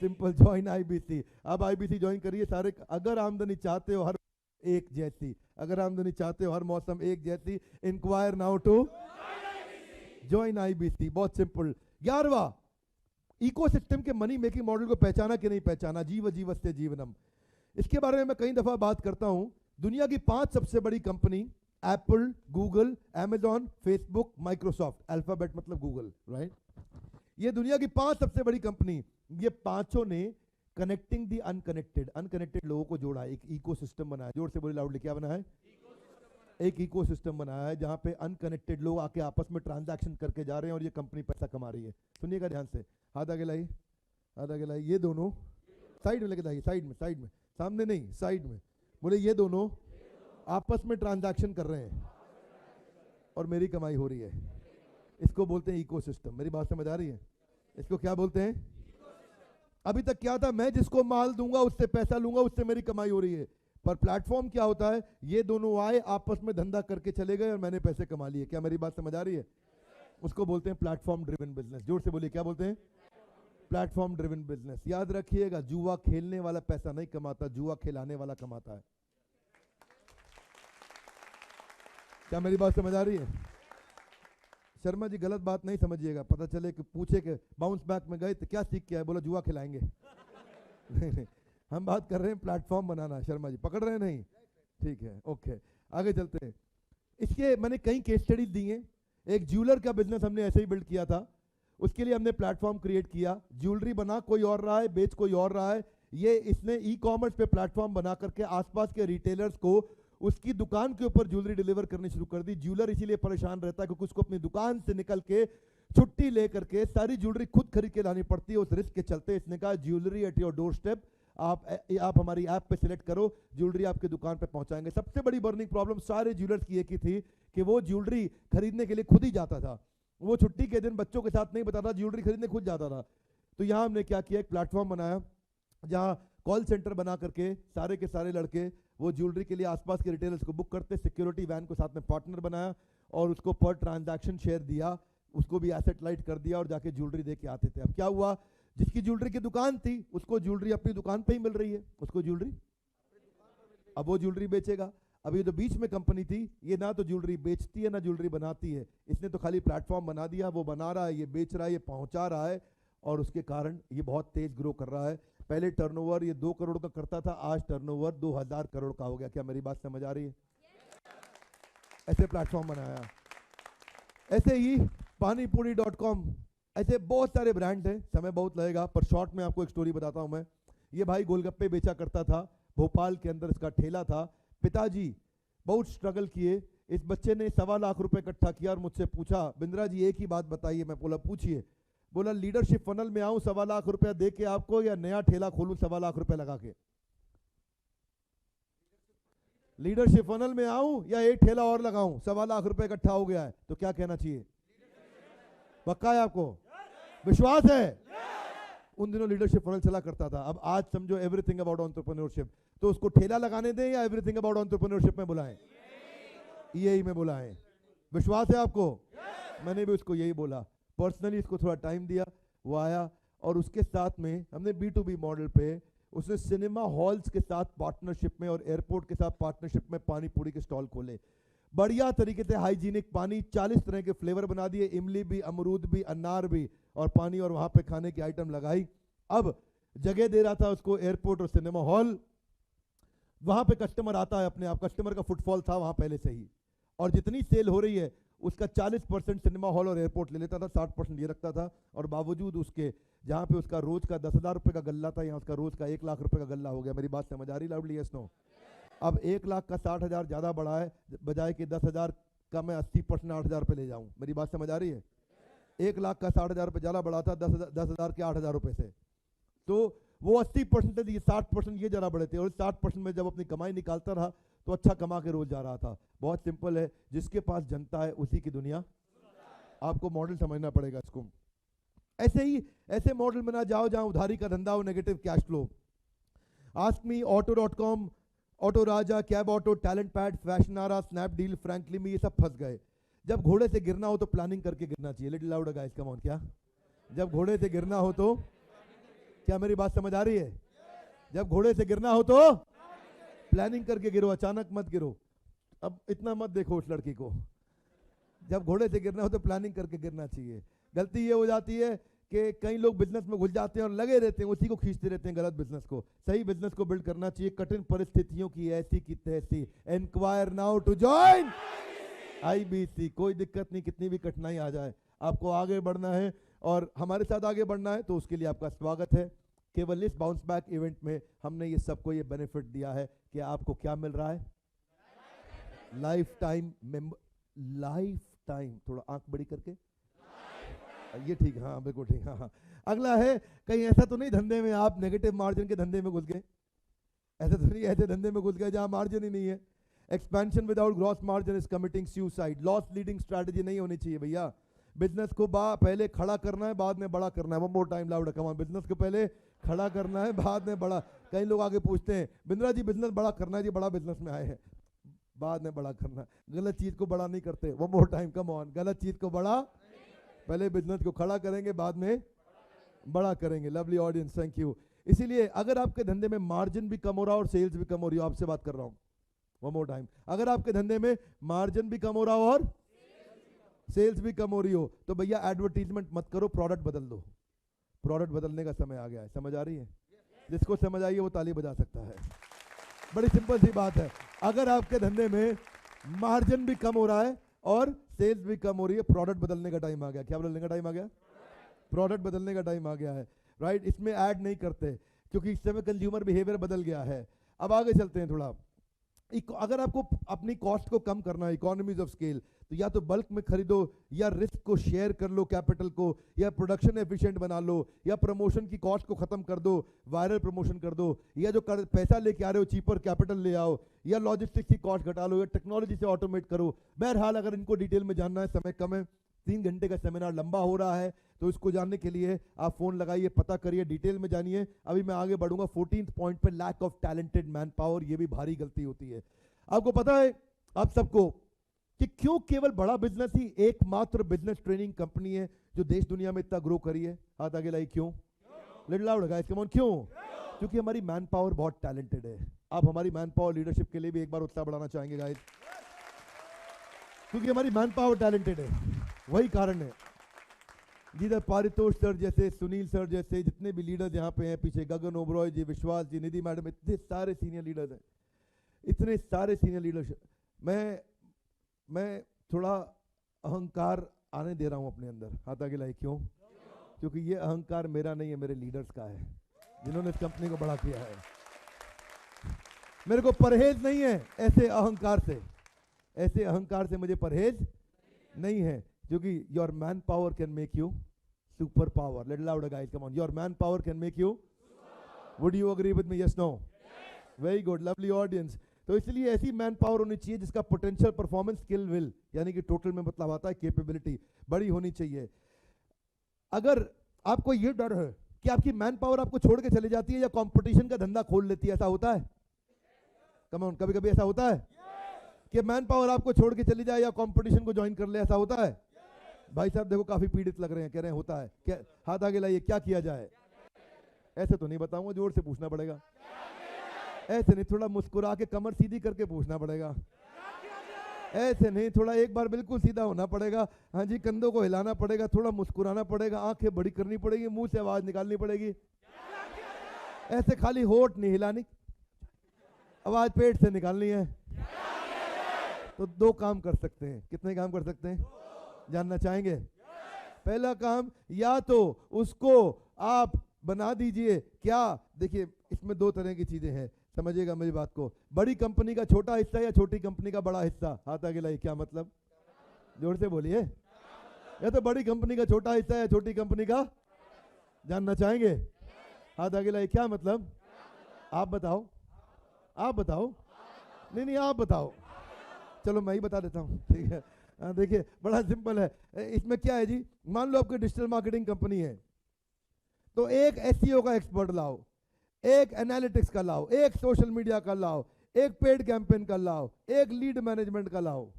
Simple, join IBC. अब आईबीसी ज्वाइन करिए सारे। अगर आमदनी चाहते हो हर एक जैसी, अगर आमदनी चाहते हो हर मौसम एक जैसी, enquire now to join IBC. बहुत सिंपल। 11वां, इकोसिस्टम के मनी मेकिंग मॉडल को पहचाना कि नहीं पहचाना, जीव जीवस्य जीवनम। इसके बारे में मैं कई दफा बात करता हूं। दुनिया की 5 सबसे बड़ी company, Apple, Google, Amazon, Facebook, Microsoft, alphabet मतलब गूगल, राइट? ये दुनिया की 5 सबसे बड़ी कंपनी, ये पांचों ने कनेक्टिंग दी अनकनेक्टेड लोगों को जोड़ा, एक इकोसिस्टम बनाया। जोर से बोले, लाउडली, क्या बनाया है? एक इकोसिस्टम बनाया है जहां पे अनकनेक्टेड लोग आके आपस में ट्रांजैक्शन करके जा रहे हैं और ये कंपनी पैसा कमा रही है। सुनिएगा ध्यान से, हाथ आगे लाइए, हाथ आगे लाइए। ये दोनों साइड में लेके जाइए, साइड में, सामने नहीं, साइड में। बोले ये दोनों आपस में ट्रांजैक्शन कर रहे हैं और मेरी कमाई हो रही है। इसको बोलते हैं इकोसिस्टम। मेरी बात समझ आ रही है? इसको क्या बोलते हैं? अभी तक क्या था, मैं जिसको माल दूंगा उससे पैसा लूंगा, उससे मेरी कमाई हो रही है। पर प्लेटफॉर्म क्या होता है, ये दोनों आए आपस में धंधा करके चले गए और मैंने पैसे कमा लिए। क्या मेरी बात समझ आ रही है? उसको बोलते हैं प्लेटफॉर्म ड्रिवन बिजनेस। जोर से बोलिए, क्या बोलते हैं? Platform driven business. याद रखिएगा, जुआ खेलने वाला पैसा नहीं कमाता, जुआ खिलाने वाला कमाता है। क्या मेरी बात समझ आ रही है? शर्मा जी गलत बात नहीं समझिएगा, पता चले कि पूछे कि बाउंस बैक में गए तो क्या सीख के आए, बोला जुआ खिलाएंगे। नहीं, हम बात कर रहे हैं प्लेटफॉर्म बनाना। शर्मा जी पकड़ रहे हैं? नहीं, ठीक है, ओके, आगे चलते हैं। इसके मैंने कई केस स्टडीज दी हैं। एक ज्वेलर का बिजनेस हमने ऐसे ही बिल्ड किया था। उसके लिए हमने प्लेटफॉर्म क्रिएट किया। ज्वेलरी बना कोई और रहा है, बेच कोई और रहा है। ये इसने ई कॉमर्स पे प्लेटफॉर्म बना करके आसपास के रिटेलर्स को उसकी दुकान के ऊपर ज्वेलरी डिलीवर करनी शुरू कर दी। ज्वेलर इसीलिए परेशान रहता है क्योंकि उसको अपनी दुकान से निकल के छुट्टी लेकर के सारी ज्वेलरी खुद खरीद के लानी पड़ती है। उस रिस्क के चलते इसने कहा jewellery at your door step, आप हमारी ऐप पे सिलेक्ट करो, ज्वेलरी आपके दुकान पे पहुंचाएंगे। सबसे बड़ी बर्निंग प्रॉब्लम सारे ज्वेलर्स की एक ही थी कि वो ज्वेलरी खरीदने के लिए खुद ही जाता था। वो छुट्टी के दिन बच्चों के साथ नहीं बताता, ज्वेलरी खरीदने खुद जाता था। तो यहाँ हमने क्या किया, एक प्लेटफॉर्म बनाया जहाँ कॉल सेंटर बना करके सारे के सारे लड़के वो ज्वेलरी के लिए आसपास के रिटेलर्स को बुक करते, सिक्योरिटी वैन को साथ में पार्टनर बनाया और उसको पर ट्रांजैक्शन शेयर दिया, उसको भी एसेट लाइट कर दिया और जाके ज्वेलरी दे के आते थे। अब क्या हुआ, जिसकी ज्वेलरी की दुकान थी उसको ज्वेलरी अपनी दुकान पे ही मिल रही है, उसको ज्वेलरी, अब वो ज्वेलरी बेचेगा। अब ये जो बीच में कंपनी थी, ये ना तो ज्वेलरी बेचती है ना ज्वेलरी बनाती है, इसने तो खाली प्लेटफॉर्म बना दिया। वो बना रहा है, ये बेच रहा है, ये पहुंचा रहा है और उसके कारण ये बहुत तेज ग्रो कर रहा है। पहले टर्नओवर ये 2 करोड़ का करता था, आज टर्नओवर 2000 करोड़ का हो गया। क्या मेरी बात समझ आ रही है? ऐसे प्लेटफॉर्म बनाया। ऐसे ही पानीपुरी.com, ऐसे बहुत सारे ब्रांड हैं, समय बहुत लगेगा पर शॉर्ट में आपको एक स्टोरी बताता हूं मैं। ये भाई गोलगप्पे बेचा करता था, भोपाल के अंदर इसका ठेला था। पिताजी बहुत स्ट्रगल किए, इस बच्चे ने 1.25 लाख रुपए इकट्ठा किया और मुझसे पूछा, बिंद्रा जी एक ही बात बताइए। मैं बोला पूछिए। बोला लीडरशिप फनल में आऊं 1.25 लाख रुपया दे के आपको, या नया ठेला खोलूं 1.25 लाख रुपया लगा के? लीडरशिप फनल में आऊं या एक ठेला और लगाऊं, 1.25 लाख रुपए इकट्ठा हो गया है, तो क्या कहना चाहिए? पक्का है आपको? विश्वास है? उन दिनों लीडरशिप फनल चला करता था। अब आज समझो एवरीथिंग अबाउट एंटरप्रेन्योरशिप, तो उसको ठेला लगाने दें या एवरीथिंग अबाउट एंटरप्रेन्योरशिप में बुलाएं? EAE में बुलाएं। विश्वास है आपको? मैंने भी उसको यही बोला, पर्सनली इसको थोड़ा टाइम दिया, वो आया और उसके साथ में हमने B2B मॉडल पे उसने सिनेमा हॉल्स के साथ पार्टनरशिप में और एयरपोर्ट के साथ पार्टनरशिप में पानी पूरी के स्टॉल खोले। बढ़िया तरीके से हाइजीनिक पानी, 40 तरह के फ्लेवर बना दिए, इमली भी, अमरूद भी, अनार भी और पानी, और वहां पे खाने की आइटम लगाई। अब जगह दे रहा था उसको एयरपोर्ट और सिनेमा हॉल, वहां पे कस्टमर आता है अपने आप, कस्टमर का फुटफॉल था वहां पहले से ही, और जितनी सेल हो रही है उसका 40% सिनेमा हॉल और एयरपोर्ट ले लेता था, 60% ये रखता था। और बावजूद उसके जहाँ पे उसका रोज का 10,000 रुपये का गल्ला था, यहाँ उसका रोज का 1 लाख रुपए का गल्ला हो गया। मेरी बात समझ आ रही लाउडली? Yes no? अब 1 लाख का 60,000 ज़्यादा बढ़ा है, बजाय कि 10,000 का मैं 80% 8,000 रुपये ले जाऊँ। मेरी बात समझ आ रही है? 1 लाख का 60,000 रुपये ज़्यादा बढ़ा था 10,000 के 8,000 रुपये से, तो वो 80% थे, 60% ये ज़रा बढ़े थे, और 60% में जब अपनी कमाई निकालता रहा तो अच्छा कमा के रोज जा रहा था। बहुत सिंपल है, जिसके पास जनता है उसी की दुनिया। आपको मॉडल समझना पड़ेगा इसको। ऐसे ही ऐसे मॉडल में ना जाओ जहां उधारी का धंधा हो, negative cash flow. Ask me, Auto dot com, Auto Raja, Cab Auto, Talent Pad, Fashionara, Snapdeal, Frankly me, ये सब फंस गए। जब घोड़े से गिरना हो तो प्लानिंग करके गिरना चाहिए। Little louder guys, come on. क्या? जब घोड़े से गिरना हो तो, क्या मेरी बात समझ आ रही है? जब घोड़े से गिरना हो तो प्लानिंग करके गिरो, अचानक मत गिरो। अब इतना मत देखो उस लड़की को। जब घोड़े से गिरना हो तो प्लानिंग करके गिरना चाहिए। गलती ये हो जाती है कि कई लोग बिजनेस में घुस जाते हैं और लगे रहते हैं, उसी को खींचते रहते हैं, गलत बिजनेस को। सही बिजनेस को बिल्ड करना चाहिए, कठिन परिस्थितियों की ऐसी की तैसी। Enquire now to join IBC। कोई दिक्कत नहीं, कितनी भी कठिनाई आ जाए, आपको आगे बढ़ना है और हमारे साथ आगे बढ़ना है, तो उसके लिए आपका स्वागत है। केवल इस बाउंस बैक इवेंट में हमने ये सबको ये बेनिफिट दिया है कि आपको क्या मिल रहा है? Life time member, life time, थोड़ा आंख बड़ी करके, ये ठीक, हाँ बिल्कुल ठीक। हाँ हाँ, अगला है, कहीं ऐसा तो नहीं धंधे में आप नेगेटिव मार्जिन के धंधे में घुस गए? ऐसा तो नहीं ऐसे धंधे में घुस गए जहां मार्जिन ही नहीं है? Expansion without gross margin is committing suicide. Loss leading strategy नहीं होनी चाहिए भैया। बिजनेस को पहले खड़ा करना है, बाद में बड़ा करना है। One more time loud, come on. Business को पहले खड़ा करना है, बाद में बड़ा। कई लोग आगे पूछते हैं, बिंद्रा जी बिजनेस बड़ा करना है जी, बड़ा बिजनेस में आए हैं, बाद में बड़ा करना है। गलत चीज को बड़ा नहीं करते। One more time, come on. गलत चीज को बड़ा, पहले बिजनेस को खड़ा करेंगे, बाद में बड़ा करेंगे। Lovely audience, thank you. इसीलिए अगर आपके धंधे में मार्जिन भी कम हो रहा हो और सेल्स भी कम हो रही हो, आपसे बात कर रहा हूं, वन मोर टाइम, अगर आपके धंधे में मार्जिन भी कम हो रहा हो और सेल्स भी कम हो रही हो, तो भैया एडवर्टीजमेंट मत करो, प्रोडक्ट बदल दो। प्रोडक्ट बदलने का समय आ गया है। समझ आ रही है? जिसको समझ आई है वो ताली बजा सकता है। बड़ी सिंपल सी बात है। अगर आपके धंधे में मार्जिन भी कम हो रहा है और सेल्स भी कम हो रही है, प्रोडक्ट बदलने का टाइम आ गया। क्या बदलने का टाइम आ गया? प्रोडक्ट बदलने का टाइम आ गया है, राइट? इसमें ऐड नहीं करते क्योंकि इस समय कंज्यूमर बिहेवियर बदल गया है। अब आगे चलते हैं थोड़ा। अगर आपको अपनी कॉस्ट को कम करना है, इकोनॉमीज ऑफ स्केल, तो या तो बल्क में खरीदो, या रिस्क को शेयर कर लो, कैपिटल को, या प्रोडक्शन एफिशिएंट बना लो, या प्रमोशन की कॉस्ट को खत्म कर दो, वायरल प्रमोशन कर दो, या जो पैसा लेके आ रहे हो चीपर कैपिटल ले आओ, या लॉजिस्टिक्स की कॉस्ट घटा लो, या टेक्नोलॉजी से ऑटोमेट करो। बहरहाल अगर इनको डिटेल में जानना है, समय कम है, 3 घंटे का सेमिनार लंबा हो रहा है, तो इसको जानने के लिए आप फोन लगाइए, पता करिए, डिटेल में जानिए। अभी मैं आगे बढ़ूंगा 14th पॉइंट पे, lack of talented manpower. ये भी भारी गलती होती है। आपको पता है आप सबको कि क्यों केवल बड़ा बिजनेस ही एकमात्र बिजनेस ट्रेनिंग कंपनी है जो देश दुनिया में इतना ग्रो करी है? हाथ आगे लाई, क्यों? Little loud guys, come on. क्यों? क्योंकि हमारी मैन पावर बहुत टैलेंटेड है। आप हमारी मैन पावर लीडरशिप के लिए भी एक बार उत्साह बढ़ाना चाहेंगे गाइस? क्योंकि हमारी मैन पावर टैलेंटेड है, वही कारण है। जिधर पारितोष सर जैसे, सुनील सर जैसे जितने भी लीडर्स यहाँ पे हैं पीछे, गगन ओबरॉय जी, विश्वास जी, निधि मैडम, इतने सारे सीनियर लीडर्स हैं, इतने सारे सीनियर लीडर्स। मैं थोड़ा अहंकार आने दे रहा हूं अपने अंदर। हाथ आगे लाई, क्यों? क्योंकि ये अहंकार मेरा नहीं है, मेरे लीडर्स का है, जिन्होंने इस कंपनी को बड़ा किया है। मेरे को परहेज नहीं है ऐसे अहंकार से, ऐसे अहंकार से मुझे परहेज नहीं है, क्योंकि your manpower can make you superpower. Little louder guys, come on. Your manpower can make you, would you agree with me? Yes, no? Very good, lovely audience. तो इसलिए ऐसी मैन पावर होनी चाहिए जिसका potential, performance, skill, will, यानी कि total में मतलब आता है कैपेबिलिटी, बड़ी होनी चाहिए। अगर आपको ये डर है कि आपकी मैन पावर आपको छोड़ के चली जाती है या कंपटीशन का धंधा खोल लेती है? ऐसा होता है? कम ऑन, कभी कभी ऐसा होता है कि मैन पावर आपको छोड़ के चली जाए या कंपटीशन को ज्वाइन कर ले? ऐसा होता है? भाई साहब देखो काफी पीड़ित लग रहे हैं, कह रहे हैं होता है। क्या हाथ आगे लाइए, क्या किया जाए? ऐसे तो नहीं बताऊंगा, जोर से पूछना पड़ेगा। ऐसे नहीं, थोड़ा मुस्कुरा के कमर सीधी करके पूछना पड़ेगा। ऐसे नहीं, थोड़ा एक बार बिल्कुल सीधा होना पड़ेगा। हाँ जी, कंधों को हिलाना पड़ेगा, थोड़ा मुस्कुराना पड़ेगा, आंखें बड़ी करनी पड़ेगी, मुंह से आवाज निकालनी पड़ेगी। ऐसे खाली होठ नहीं हिलानी, आवाज पेट से निकालनी है। तो दो काम कर सकते हैं। कितने काम कर सकते हैं जानना चाहेंगे? पहला काम, या तो उसको आप बना दीजिए। क्या? देखिए इसमें दो तरह की चीजें हैं, समझिएगा मेरी बात को। बड़ी कंपनी का छोटा हिस्सा या छोटी कंपनी का बड़ा हिस्सा? हाथ आगे लाइए, क्या मतलब? जोर से बोलिए। या तो बड़ी कंपनी का छोटा हिस्सा या छोटी कंपनी का? जानना चाहेंगे? हाथ आगे लाइए, क्या मतलब? आप बताओ, आप बताओ। नहीं नहीं, आप बताओ। चलो मैं ही बता देता हूँ, ठीक है। देखिए बड़ा सिंपल है। इसमें क्या है जी, मान लो आपकी डिजिटल मार्केटिंग कंपनी है, तो एक एसईओ का एक्सपर्ट लाओ, एक एनालिटिक्स का लाओ, एक सोशल मीडिया का लाओ, एक पेड कैंपेन का लाओ, एक लीड मैनेजमेंट का लाओ,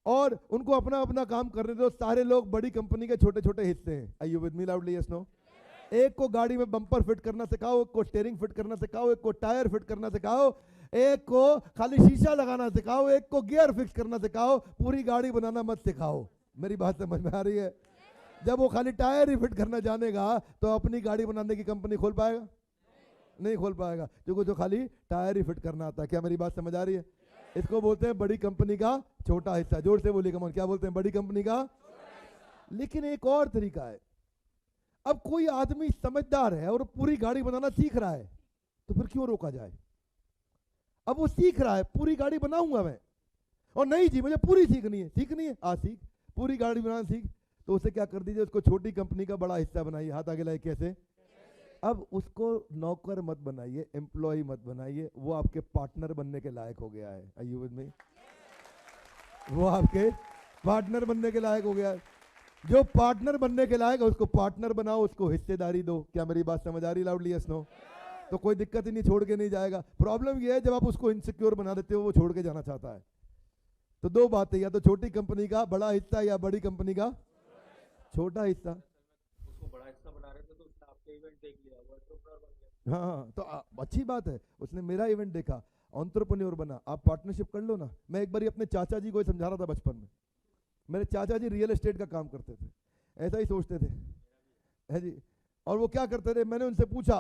और उनको अपना अपना काम करने दो। सारे लोग बड़ी कंपनी के छोटे छोटे हिस्से हैं। Are you with me loudly? Yes no? एक को गाड़ी में बम्पर फिट करना सिखाओ, एक को स्टीयरिंग फिट करना सिखाओ, एक को टायर फिट करना सिखाओ, एक को खाली शीशा लगाना सिखाओ, एक को गियर फिक्स करना सिखाओ, पूरी गाड़ी बनाना मत सिखाओ। मेरी बात समझ में आ रही है? जब वो खाली टायर ही फिट करना जानेगा तो अपनी गाड़ी बनाने की कंपनी खोल पाएगा? नहीं खोल पाएगा, क्योंकि जो खाली टायर ही फिट करना आता है। क्या मेरी बात समझ आ रही है? इसको बोलते हैं बड़ी कंपनी का छोटा हिस्सा। जोर से बोलिए, कमॉन, क्या बोलते हैं? बड़ी कंपनी का। लेकिन एक और तरीका है। अब कोई आदमी समझदार है और पूरी गाड़ी बनाना सीख रहा है, तो फिर क्यों रोका जाए? अब वो सीख रहा है, पूरी गाड़ी बनाऊंगा मैं, और नहीं जी मुझे पूरी सीखनी है। सीखनी है, आ सीख, पूरी गाड़ी बनाना सीख। तो उसे क्या कर दीजिए, उसको छोटी कंपनी का बड़ा हिस्सा बनाइए। हाथ आगे लाइए, कैसे? अब उसको नौकर मत बनाइए, एम्प्लॉय मत बनाइए, वो आपके पार्टनर बनने के लायक हो गया है। Are you with me? वो आपके पार्टनर बनने के लायक हो गया है। जो पार्टनर बनने के लायक है उसको पार्टनर बनाओ, उसको हिस्सेदारी दो। क्या मेरी बात समझ आ रही? Loudly yes no? तो कोई दिक्कत ही नहीं, छोड़ के नहीं जाएगा। प्रॉब्लम ये है जब आप उसको इनसिक्योर बना देते हो, वो छोड़ के जाना चाहता है। तो दो बातें, या तो छोटी कंपनी का बड़ा हिस्सा या बड़ी कंपनी का छोटा हिस्सा। उसको बड़ा हिस्सा बना रहे थे तो उसने आपके इवेंट देख लिया, वो एंटरप्रेन्योर बन गया। हाँ तो अच्छी बात है, उसने मेरा इवेंट देखा, एंटरप्रेन्योर बना। आप पार्टनरशिप कर लो ना। मैं एक बार अपने चाचा जी को समझा रहा था बचपन में। मेरे चाचा जी रियल एस्टेट का काम करते थे, ऐसा ही सोचते थे, है जी। और वो क्या करते थे, मैंने उनसे पूछा,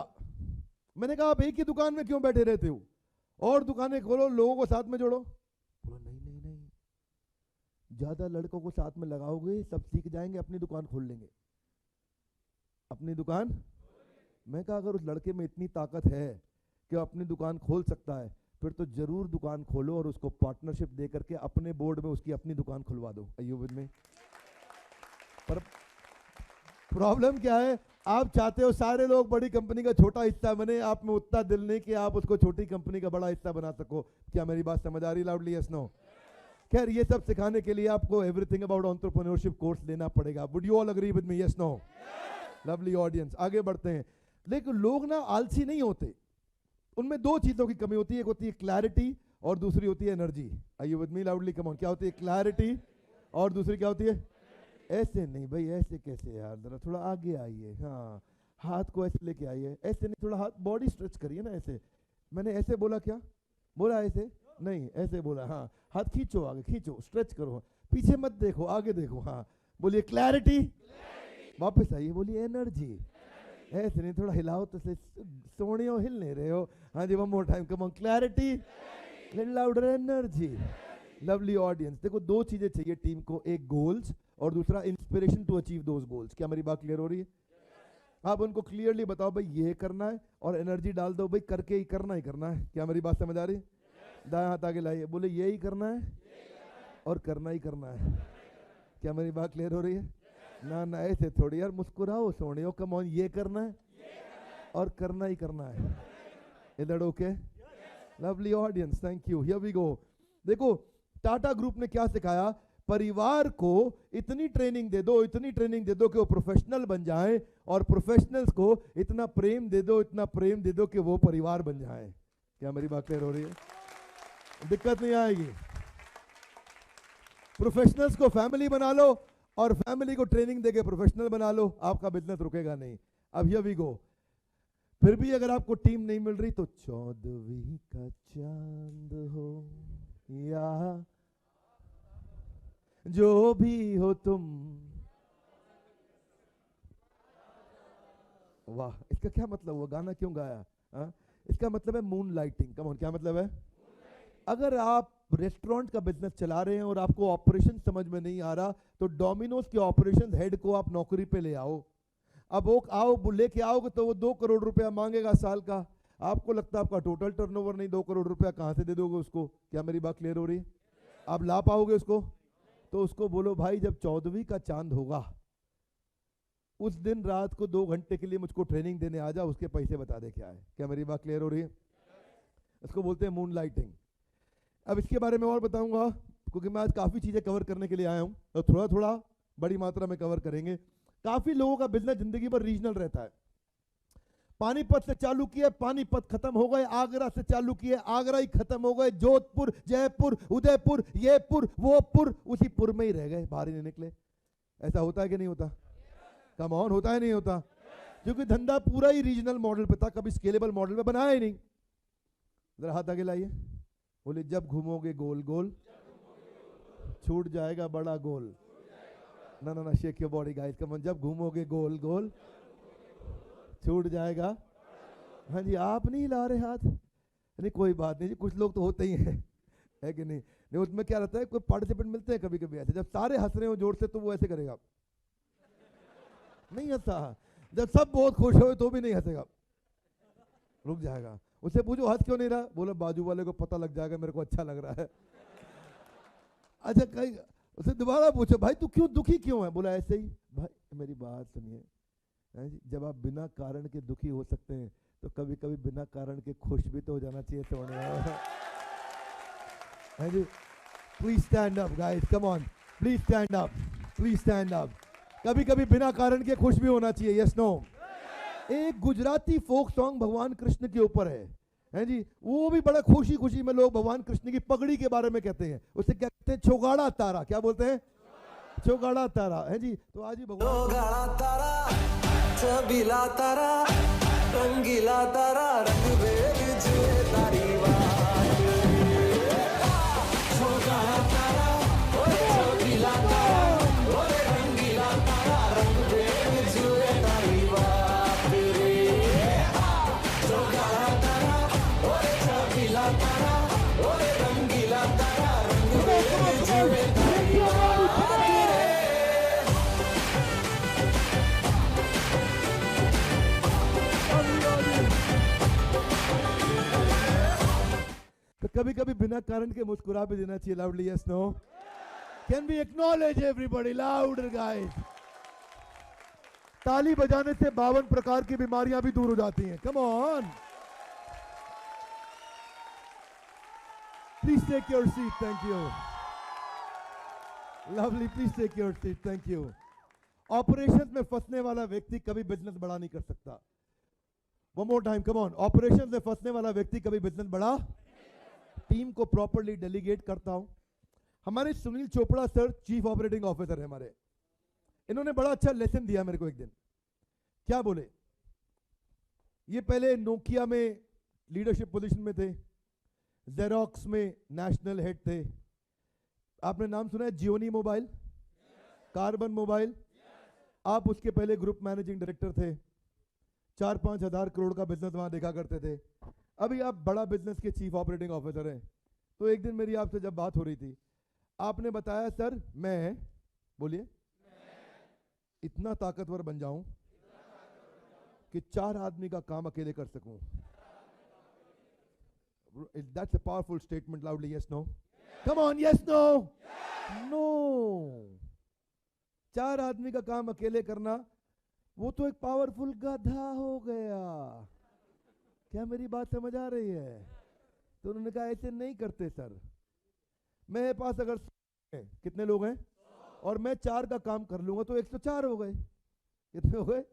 मैंने कहा आप एक ही दुकान में क्यों बैठे रहते हो, और दुकानें खोलो, लोगों को साथ में जोड़ो। बोला नहीं नहीं नहीं, ज्यादा लड़कों को साथ में लगाओगे सब सीख जाएंगे, अपनी दुकान खोल लेंगे, अपनी दुकान। मैं कहा अगर उस लड़के में इतनी ताकत है कि अपनी दुकान खोल सकता है, फिर तो जरूर दुकान खोलो और उसको पार्टनरशिप दे करके अपने बोर्ड में उसकी अपनी दुकान खुलवा दो। Are you with me? पर प्रॉब्लम क्या है, आप चाहते हो सारे लोग बड़ी कंपनी का छोटा हिस्सा बने, आप में उतना दिल नहीं कि आप उसको छोटी कंपनी का बड़ा हिस्सा बना सको। क्या मेरी बात समझ आ रही? Loudly yes no? खैर ये सब सिखाने के लिए आपको एवरीथिंग अबाउट एंटरप्रेन्योरशिप कोर्स लेना पड़ेगा। Would you all agree with me? Yes no? Lovely audience, आगे बढ़ते हैं। लेकिन लोग ना आलसी नहीं होते, उनमें दो चीजों की कमी होती है, एक होती है क्लैरिटी और दूसरी होती है energy. Are you with me? Loudly come on. क्या होती है? क्लैरिटी, और दूसरी क्या होती है? ऐसे नहीं भाई, ऐसे कैसे यार, जरा थोड़ा आगे आइए। हाँ, हाथ को ऐसे लेके आइए, ऐसे नहीं, थोड़ा हाथ बॉडी स्ट्रेच करिए ना ऐसे। मैंने ऐसे बोला क्या? बोला ऐसे नहीं, ऐसे बोला। हाँ, हाथ खींचो, आगे खींचो, स्ट्रेच करो, पीछे मत देखो, आगे देखो। हाँ बोलिए क्लैरिटी, वापस आइए, बोलिए एनर्जी। ऐसे नहीं, थोड़ा हिलाओ तो सोने हो, हिल नहीं रहे हो। हाँ जी, one more time, come on, clarity, little louder, energy. Lovely audience, देखो दो चीजें चाहिए टीम को, एक गोल्स और दूसरा inspiration to achieve those goals. क्या मेरी बात क्लियर हो रही है? आप उनको क्लियरली बताओ भाई ये करना है, और एनर्जी डाल दो भाई करके ही करना है। क्या मेरी बात समझ आ रही है? दाएं हाथ आगे लाइए, बोले ये ही करना है और करना ही करना है। क्या मेरी बात क्लियर हो रही है? ना ना, ऐसे थोड़ी यार, मुस्कुराओ सोने हो, कम ऑन, ये करना है और करना ही करना है। इधर okay? Lovely audience, thank you, here we go. देखो टाटा ग्रुप ने क्या सिखाया, परिवार को इतनी ट्रेनिंग दे दो, इतनी ट्रेनिंग दे दो कि वो प्रोफेशनल बन जाएं, और प्रोफेशनल्स को इतना प्रेम दे दो, इतना प्रेम दे दो कि वो परिवार बन जाएं। क्या मेरी बात क्लियर हो रही है? दिक्कत नहीं आएगी। प्रोफेशनल्स को फैमिली बना लो और फैमिली को ट्रेनिंग देके प्रोफेशनल बना लो, आपका बिजनेस रुकेगा नहीं। अब हियर वी गो। फिर भी अगर आपको टीम नहीं मिल रही तो 14वीं का चांद हो या जो भी हो तुम। वाह, इसका क्या मतलब हुआ? गाना क्यों गाया? हा? इसका मतलब है मून लाइटिंग। कम ऑन, क्या मतलब है? अगर आप रेस्टोरेंट का बिजनेस चला रहे हैं और आपको ऑपरेशन समझ में नहीं आ रहा, तो डोमिनोज के ऑपरेशन हेड को आप नौकरी पे ले आओ। अब वो आओ, लेके आओगे तो वो 2 करोड़ रुपया मांगेगा साल का। आपको लगता है आपका टोटल टर्नओवर नहीं, 2 करोड़ रुपया कहां से दे दोगे उसको? क्या मेरी बात क्लियर हो रही है? आप ला पाओगे उसको? तो उसको बोलो भाई जब 14वीं का चांद होगा उस दिन रात को 2 घंटे के लिए मुझको ट्रेनिंग देने आ जा, उसके पैसे बता दे क्या है। क्या मेरी बात क्लियर हो रही है? इसको बोलते हैं मून लाइटिंग। अब इसके बारे में और बताऊंगा, क्योंकि मैं आज काफ़ी चीज़ें कवर करने के लिए आया हूँ, तो थोड़ा थोड़ा बड़ी मात्रा में कवर करेंगे। काफ़ी लोगों का बिजनेस जिंदगी भर रीजनल रहता है। पानीपत से चालू किए, पानीपत खत्म हो गए, आगरा से चालू किए, आगरा ही खत्म हो गए, जोधपुर, जयपुर, उदयपुर, ये पुर, वो पुर, उसी पुर में ही रह गए, बाहर ही नहीं निकले। ऐसा होता है कि नहीं होता? कम ऑन, होता है नहीं होता? क्योंकि धंधा पूरा ही रीजनल मॉडल पे था, कभी स्केलेबल मॉडल पे बनाया ही नहीं। जरा हाथ आगे लाइए, बोले जब घूमोगे गोल गोल छूट जाएगा बड़ा गोल। ना ना ना, shake your body guys, come on. जब घूमोगे गोल गोल छूट जाएगा। हाँ जी, आप नहीं ला रहे हाथ? नहीं कोई बात नहीं जी, कुछ लोग तो होते ही हैं, है कि नहीं? नहीं, उसमें क्या रहता है, कोई पार्टिसिपेंट मिलते हैं कभी कभी ऐसे, जब सारे हंस रहे हो जोर से तो वो ऐसे करेगा, नहीं हंसा। जब सब बहुत खुश हो तो भी नहीं हंसेगा, रुक जाएगा। उससे पूछो हंस क्यों नहीं रहा? बोला बाजू वाले को पता लग जाएगा मेरे को अच्छा लग रहा है। अच्छा, कहीं उसे दोबारा पूछो भाई तू क्यों दुखी क्यों है? बोला ऐसे ही। भाई मेरी बात सुनिए, जब आप बिना कारण के दुखी हो सकते हैं तो कभी कभी बिना कारण के खुश भी तो हो जाना चाहिए। सोने जी, please stand up guys, come on, please stand up, please stand up. कभी कभी बिना कारण के खुश भी होना चाहिए। Yes no? एक गुजराती फोक सॉन्ग भगवान कृष्ण के ऊपर है जी, वो भी बड़ा खुशी खुशी में लोग भगवान कृष्ण की पगड़ी के बारे में कहते हैं। उसे क्या कहते हैं? छोगाड़ा तारा। क्या बोलते हैं? छोगाड़ा तारा, है जी। तो आज ही भगवान तारा, छबीला तारा, रंगीला तारा, रंग बेरंगी जुए तारी बात। छोगाड़ा तारा, ओए छबीला तारा, ओए रंगीला तारा, रंग बेरंगी जुए तारी बात रे। छोगाड़ा तारा, ओए छबीला तारा, ओए रंगीला तारा, रंग बेरंगी जुए तारी बात रे। तो कभी कभी बिना कारण के मुस्कुरा भी देना चाहिए। Loudly yes no? Can we acknowledge everybody louder guys? ताली बजाने से 52 प्रकार की बीमारियां भी दूर हो जाती हैं। Come on, please take your seat, thank you. Lovely, please take your seat, thank you. Operation में फंसने वाला व्यक्ति कभी बिजनेस बड़ा नहीं कर सकता। One more time, come on. Operation में फंसने वाला व्यक्ति कभी बिजनेस बड़ा, टीम को प्रॉपर्ली डेलीगेट करता हूं। हमारे Sunil Chopra sir chief operating officer है हमारे, इन्होंने बड़ा अच्छा लेसन दिया मेरे को एक दिन। क्या बोले? ये पहले नोकिया में लीडरशिप पोजीशन में थे, जेरोक्स में नेशनल हेड थे। आपने नाम सुना है जियोनी मोबाइल, कार्बन मोबाइल? आप उसके पहले ग्रुप मैनेजिंग डायरेक्टर थे। 4-5 हजार करोड़ का बिजनेस वहां देखा करते थे। अभी आप बड़ा बिजनेस के चीफ ऑपरेटिंग ऑफिसर हैं। तो एक दिन मेरी आपसे जब बात हो रही थी, आपने बताया सर मैं, बोलिए, इतना ताकतवर बन जाऊं कि 4 आदमी का काम अकेले कर सकूं। That's a powerful statement. Loudly yes no? Come on, yes no? No. 4 आदमी का काम अकेले करना, वो तो एक पावरफुल गधा हो गया। क्या मेरी बात समझ आ रही है? तो उन्होंने कहा ऐसे नहीं करते सर, मेरे पास अगर कितने लोग हैं? और मैं 4 का काम कर लूंगा तो 104 हो गए। कितने हो गए?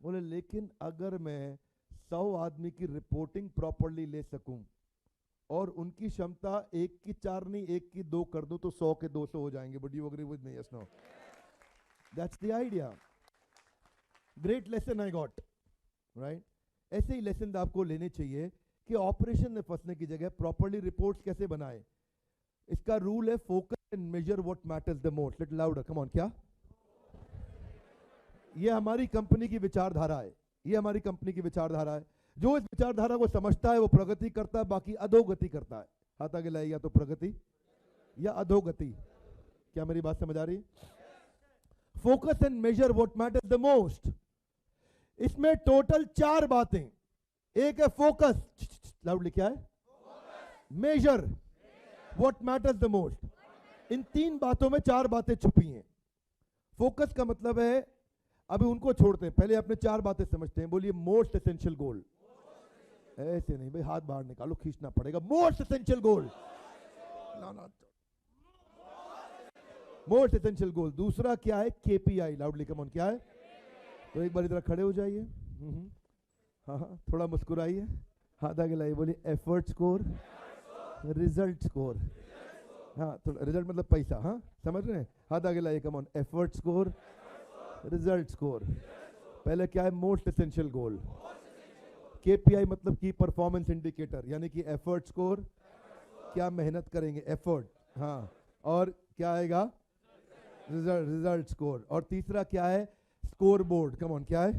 बोले लेकिन अगर मैं 100 आदमी की रिपोर्टिंग प्रॉपरली ले सकूं और उनकी क्षमता 1 की 4 नहीं 1 की 2 कर दूं तो 100 के 200 हो जाएंगे। But you agree with me? Yes no? That's the idea. Great lesson I got, right? ऐसे ही लेसन आपको लेने चाहिए कि ऑपरेशन में फंसने की जगह प्रॉपरली रिपोर्ट्स कैसे बनाए। इसका रूल है focus and measure what matters the most. Little louder, come on. क्या? ये हमारी कंपनी की विचारधारा है। ये हमारी कंपनी की विचारधारा है। जो इस विचारधारा को समझता है वो प्रगति करता है, बाकी अधोगति करता है। हाथ आगे लाइए, या तो प्रगति या अधोगति। क्या मेरी बात समझ आ रही है? Focus and measure what matters the most. इसमें टोटल 4 बातें। एक है फोकस, लाउडली क्या है? Measure what matters the most. इन 3 बातों में 4 बातें छुपी हैं। फोकस का मतलब है, अभी उनको छोड़ते हैं, पहले अपने 4 बातें समझते हैं। बोलिए मोस्ट एसेंशियल गोल। ऐसे नहीं भाई, हाथ बाहर निकालो, खींचना पड़ेगा। मोस्ट एसेंशियल गोल, मोस्ट एसेंशियल गोल। दूसरा क्या है? केपीआई। लाउडली कम ऑन, क्या है? तो एक बार इधर खड़े हो जाइए। हाँ हाँ, थोड़ा मुस्कुराइए, हाथ आगे लाइए। बोलिए एफर्ट स्कोर, रिजल्ट स्कोर। हाँ, थोड़ा रिजल्ट मतलब पैसा। हाँ, समझ रहे हैं? हाथ आगे लाइए, come on. Effort score, result score. पहले क्या है? मोस्ट एसेंशियल गोल। केपीआई मतलब की परफॉर्मेंस इंडिकेटर, यानी कि एफर्ट स्कोर, क्या मेहनत करेंगे, एफर्ट। हाँ, और क्या आएगा? Result score. और तीसरा क्या है? Score board. कम ऑन, क्या है?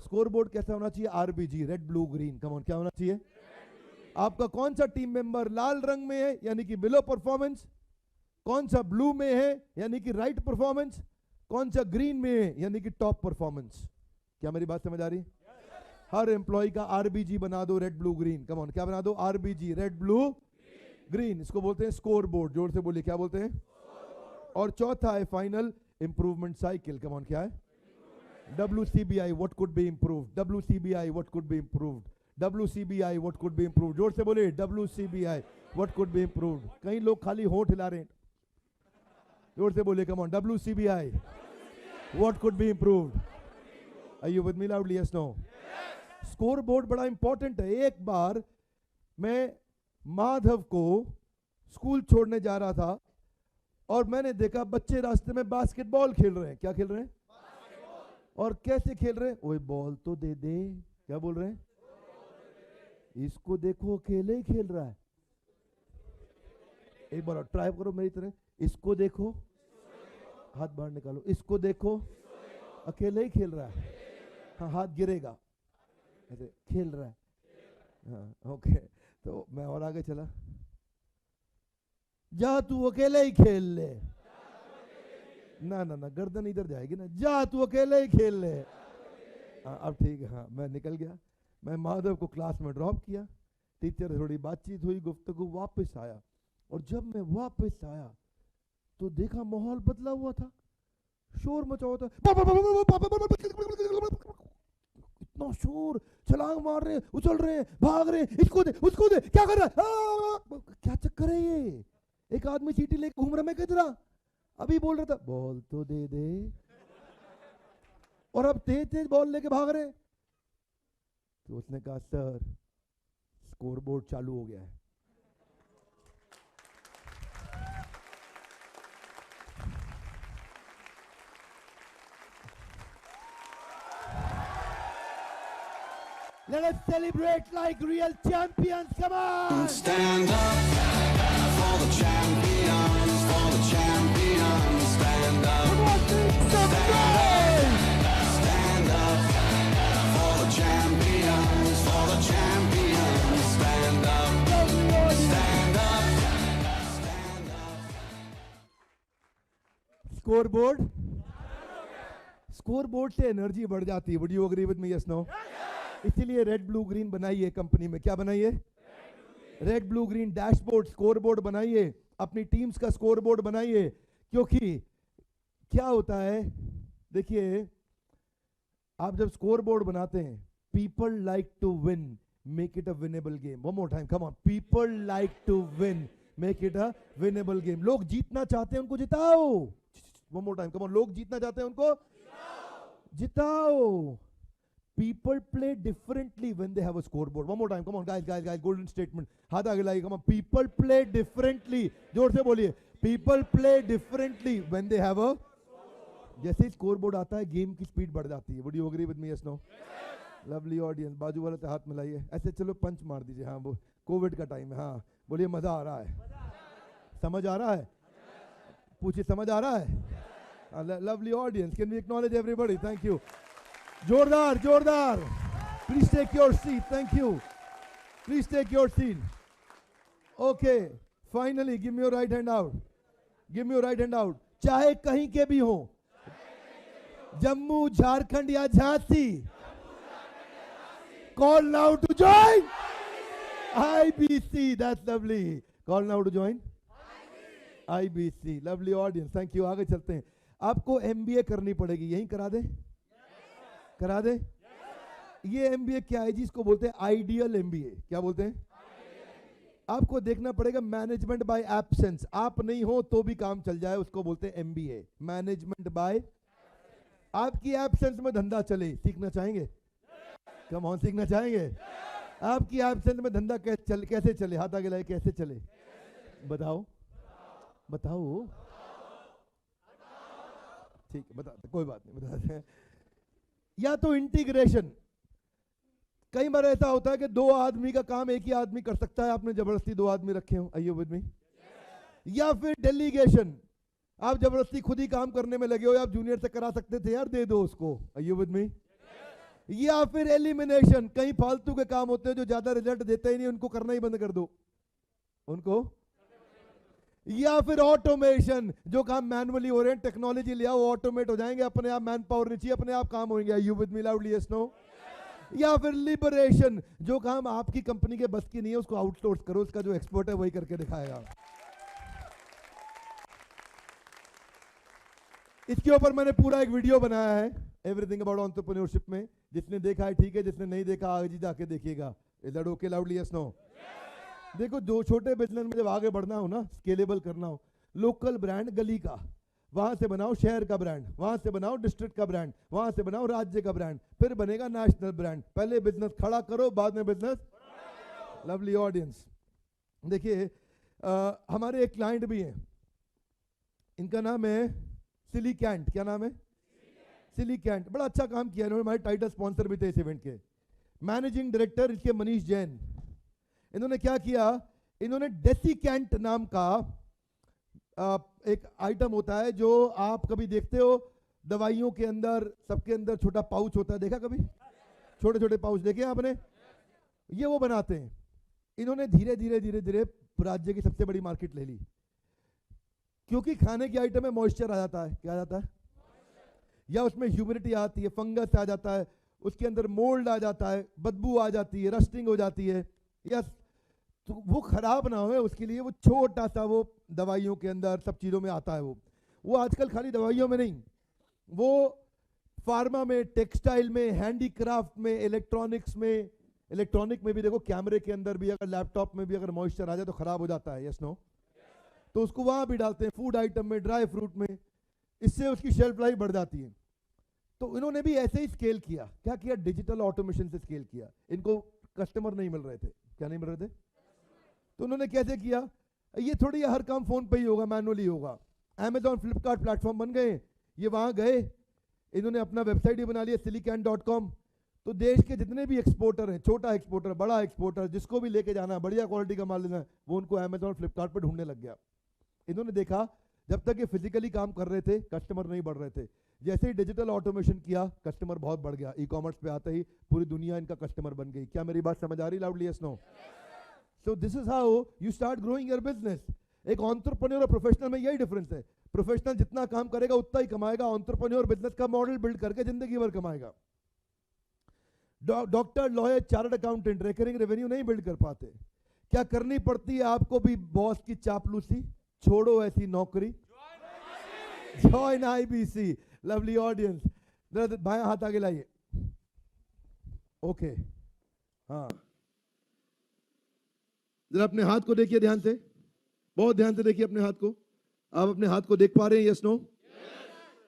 स्कोर बोर्ड कैसा होना चाहिए? RBG, red blue green. Come on, क्या होना चाहिए? आपका कौन सा टीम मेंबर लाल रंग में है यानी कि बिलो परफॉर्मेंस, कौन सा ब्लू में है यानी कि राइट परफॉर्मेंस, कौन सा ग्रीन में है यानी कि टॉप परफॉर्मेंस। क्या मेरी बात समझ आ रही? हर एम्प्लॉय का आरबीजी बना दो, red blue green. Come on, क्या बना दो? RBG, red blue green. इसको बोलते हैं स्कोर बोर्ड। जोर से बोलिए, क्या बोलते हैं? और चौथा है final improvement cycle. Come on, क्या है? WCBI, what could be improved? WCBI, what could be improved? WCBI, what could be improved? जोर से बोलिए, WCBI, what could be improved? कई लोग खाली होंठ हिला रहे हैं। जोर से बोलिए, come on, WCBI, what could be improved? Are you with me loudly? Yes, no? Score board बड़ा इंपॉर्टेंट है। एक बार मैं माधव को स्कूल छोड़ने जा रहा था और मैंने देखा बच्चे रास्ते में बास्केटबॉल खेल रहे हैं। क्या खेल रहे हैं? और कैसे खेल रहे हैं? ओए बॉल तो दे दे। क्या बोल रहे हैं? इसको देखो, अकेले ही खेल रहा है। एक बार ट्राई करो मेरी तरह। इसको देखो, हाथ बाहर निकालो। इसको देखो, अकेले ही खेल रहा है। हाँ, हाथ गिरेगा, ऐसे खेल रहा है। हाँ, ओके। तो मैं और आगे चला। जा तू अकेले ही खेल ले। ना ना ना, गर्दन इधर जाएगी ना। जा तू अकेले ही खेल ले। अब ठीक है। हाँ, मैं निकल गया। मैं माधव को क्लास में ड्रॉप किया, टीचर से थोड़ी बातचीत हुई, गुफ्तगू, वापस आया। और जब मैं वापस आया तो देखा माहौल बदला हुआ था, शोर मचा हुआ था। इतना शोर, छलांग मार रहे, उछल रहे, भाग रहे, इसको दे उसको दे, क्या कर रहा है? क्या चक्कर है ये? एक आदमी सीटी लेके घूम रहा, मैं किधर अभी बोल रहा था बॉल तो दे दे, और अब तेज तेज बॉल लेके भाग रहे। तो उसने कहा सर, स्कोर बोर्ड चालू हो गया है। Let us celebrate like real champions. Come on! Stand up for the champions, for the champions. Stand up. Stand up for the champions, for the champions. Stand up. Stand up. Stand up. Scoreboard. Scoreboard से energy बढ़ जाती है। Would you agree with me? Yes, no? इसीलिए red blue green बनाइए company में। क्या बनाइए? Red blue green dashboard, score board बनाइए। अपनी टीम्स का स्कोर बोर्ड बनाइए। क्योंकि क्या होता है, देखिए, आप जब स्कोर बोर्ड बनाते हैं, people like to win, make it a winnable game. One more time, come on. People like to win, make it a winnable game. लोग जीतना चाहते हैं उनको जिताओ। One more time, come on. लोग जीतना चाहते हैं उनको जिताओ। People play differently when they have a scoreboard. One more time, come on, guys, golden statement. हाथ आगे लाइए, come on. People play differently. जोर से बोलिए. People play differently when they have a. जैसे ही स्कोरबोर्ड आता है, गेम की स्पीड बढ़ जाती है. Would you agree with me? Yes, no? Lovely audience. बाजू वाले से हाथ मिलाइए. ऐसे चलो पंच मार दीजिए. हाँ, वो कोविड का टाइम है. हाँ, बोलिए मजा आ रहा है. समझ आ रहा है? पूछिए, समझ आ रहा है? Lovely audience. Can we acknowledge everybody? Thank you. जोरदार जोरदार. Please take your seat. Thank you. Please take your seat. Okay. Finally, give me your right hand out. Give me your right hand out. चाहे कहीं के भी हो, जम्मू, झारखंड या Jhansi, call now to join IBC. That's lovely. Call now to join IBC. Lovely audience. Thank you. आगे चलते हैं. आपको MBA करनी पड़ेगी. यहीं करा दे? करा दे? ये MBA क्या है जी? इसको बोलते हैं आइडियल MBA. क्या बोलते हैं? आपको देखना पड़ेगा मैनेजमेंट बाय एब्सेंस. आप नहीं हो तो भी काम चल जाए, उसको बोलते हैं MBA, मैनेजमेंट बाय. आपकी एब्सेंस में धंधा चले, सीखना चाहेंगे? कम ऑन, सीखना चाहेंगे? आपकी एब्सेंस में धंधा कैसे चले? हाथ आगे लाए. कैसे चले? बताओ बताओ. ठीक है, बता, कोई बात नहीं, बताते हैं. या तो इंटीग्रेशन. कई बार ऐसा होता है कि दो आदमी का काम एक ही आदमी कर सकता है, आपने जबरदस्ती दो आदमी रखे हो. Are you with me? या फिर डेलीगेशन. आप जबरदस्ती खुद ही काम करने में लगे हो, आप जूनियर से करा सकते थे, यार दे दो उसको. Are you with me? या फिर एलिमिनेशन. कई फालतू के काम होते हैं जो ज्यादा रिजल्ट देते ही नहीं, उनको करना ही बंद कर दो उनको. या फिर ऑटोमेशन. जो काम मैनुअली हो रहे हैं, टेक्नोलॉजी ले आओ, ऑटोमेट हो जाएंगे, अपने आप मैन पावर नहीं चाहिए, अपने आप काम होंगे. You with me? Loudly yes no? या फिर लिबरेशन. जो काम आपकी कंपनी के बस की नहीं है, उसको आउटसोर्स करो, उसका जो एक्सपर्ट है वही करके दिखाएगा. इसके ऊपर मैंने पूरा एक वीडियो बनाया है, एवरीथिंग अबाउट एंटरप्रेन्योरशिप में. जिसने देखा है ठीक है, जिसने नहीं देखा आगे जाके देखिएगा. Is that okay? Loudly yes no? देखो, जो छोटे बिजनेस में जब आगे बढ़ना हो ना, स्केलेबल करना हो, लोकल ब्रांड गली का, वहां से बनाओ शहर का ब्रांड, वहां से बनाओ डिस्ट्रिक्ट का ब्रांड, वहां से बनाओ राज्य का ब्रांड, फिर बनेगा नेशनल ब्रांड. पहले बिजनेस खड़ा करो, बाद में बिजनेस. लवली ऑडियंस, देखिए हमारे एक क्लाइंट भी हैं, इनका नाम है सिली कैंट. क्या नाम है? सिली कैंट. बड़ा अच्छा काम किया इन्होंने. हमारे टाइटल स्पॉन्सर भी थे इस इवेंट के. मैनेजिंग डायरेक्टर इसके मनीष जैन. इन्होंने क्या किया? इन्होंने डेसिकेंट नाम का एक आइटम होता है जो आप कभी देखते हो दवाइयों के अंदर, सबके अंदर छोटा पाउच होता है, देखा कभी? छोटे छोटे पाउच देखे आपने? ये वो बनाते हैं. इन्होंने धीरे धीरे धीरे धीरे राज्य की सबसे बड़ी मार्केट ले ली, क्योंकि खाने की आइटम में मॉइस्चर आ जाता है. क्या आ जाता है? या उसमें ह्यूमिडिटी आती है, फंगस आ जाता है, उसके अंदर मोल्ड आ जाता है, बदबू आ जाती है, रस्टिंग हो जाती है. यस, तो वो खराब ना हो उसके लिए वो छोटा सा वो दवाइयों के अंदर सब चीज़ों में आता है. वो आजकल खाली दवाइयों में नहीं, वो फार्मा में, टेक्सटाइल में, हैंडीक्राफ्ट में, इलेक्ट्रॉनिक्स में. इलेक्ट्रॉनिक में भी देखो, कैमरे के अंदर भी, अगर लैपटॉप में भी अगर मॉइस्चर आ जाए तो खराब हो जाता है. Yes no? तो उसको वहां भी डालते हैं, फूड आइटम में, ड्राई फ्रूट में. इससे उसकी शेल्फ लाइफ बढ़ जाती है. तो इन्होंने भी ऐसे ही स्केल किया. क्या किया? डिजिटल ऑटोमेशन से स्केल किया. इनको कस्टमर नहीं मिल रहे थे. क्या नहीं मिल रहे थे? तो उन्होंने कैसे किया? ये थोड़ी हर काम फोन पे ही होगा, मैनुअली होगा. Amazon, फ्लिपकार्ट प्लेटफॉर्म बन गए. ये वहां गए, इन्होंने अपना वेबसाइट ही बना लिया, silicant.com. तो देश के जितने भी एक्सपोर्टर हैं, छोटा एक्सपोर्टर, बड़ा एक्सपोर्टर, जिसको भी लेके जाना है, बढ़िया क्वालिटी का माल लेना है, वो उनको Amazon, फ्लिपकार्ट पर ढूंढने लग गया. इन्होंने देखा जब तक ये फिजिकली काम कर रहे थे, कस्टमर नहीं बढ़ रहे थे. जैसे ही डिजिटल ऑटोमेशन किया, कस्टमर बहुत बढ़ गया. ई कॉमर्स पे आते ही पूरी दुनिया इनका कस्टमर बन गई. क्या मेरी बात समझ आ रही? Loudly yes no? So this is how you start growing your business. एक एंटरप्रेन्योर और प्रोफेशनल में यही डिफरेंस है. प्रोफेशनल जितना काम करेगा उतना ही कमाएगा. एंटरप्रेन्योर बिजनेस का मॉडल बिल्ड करके जिंदगी भर कमाएगा. Doctor, lawyer, chartered accountant recurring revenue नहीं बिल्ड कर पाते. क्या करनी पड़ती है आपको भी? बॉस की चापलूसी, छोड़ो ऐसी नौकरी, जॉइन IBC. लवली ऑडियंस, भाई हाथ आगे लाइए. ओके, हाँ, जरा अपने हाथ को देखिए ध्यान से. बहुत ध्यान से देखिए अपने हाथ को। आप अपने हाथ को देख पा रहे हैं? Yes no?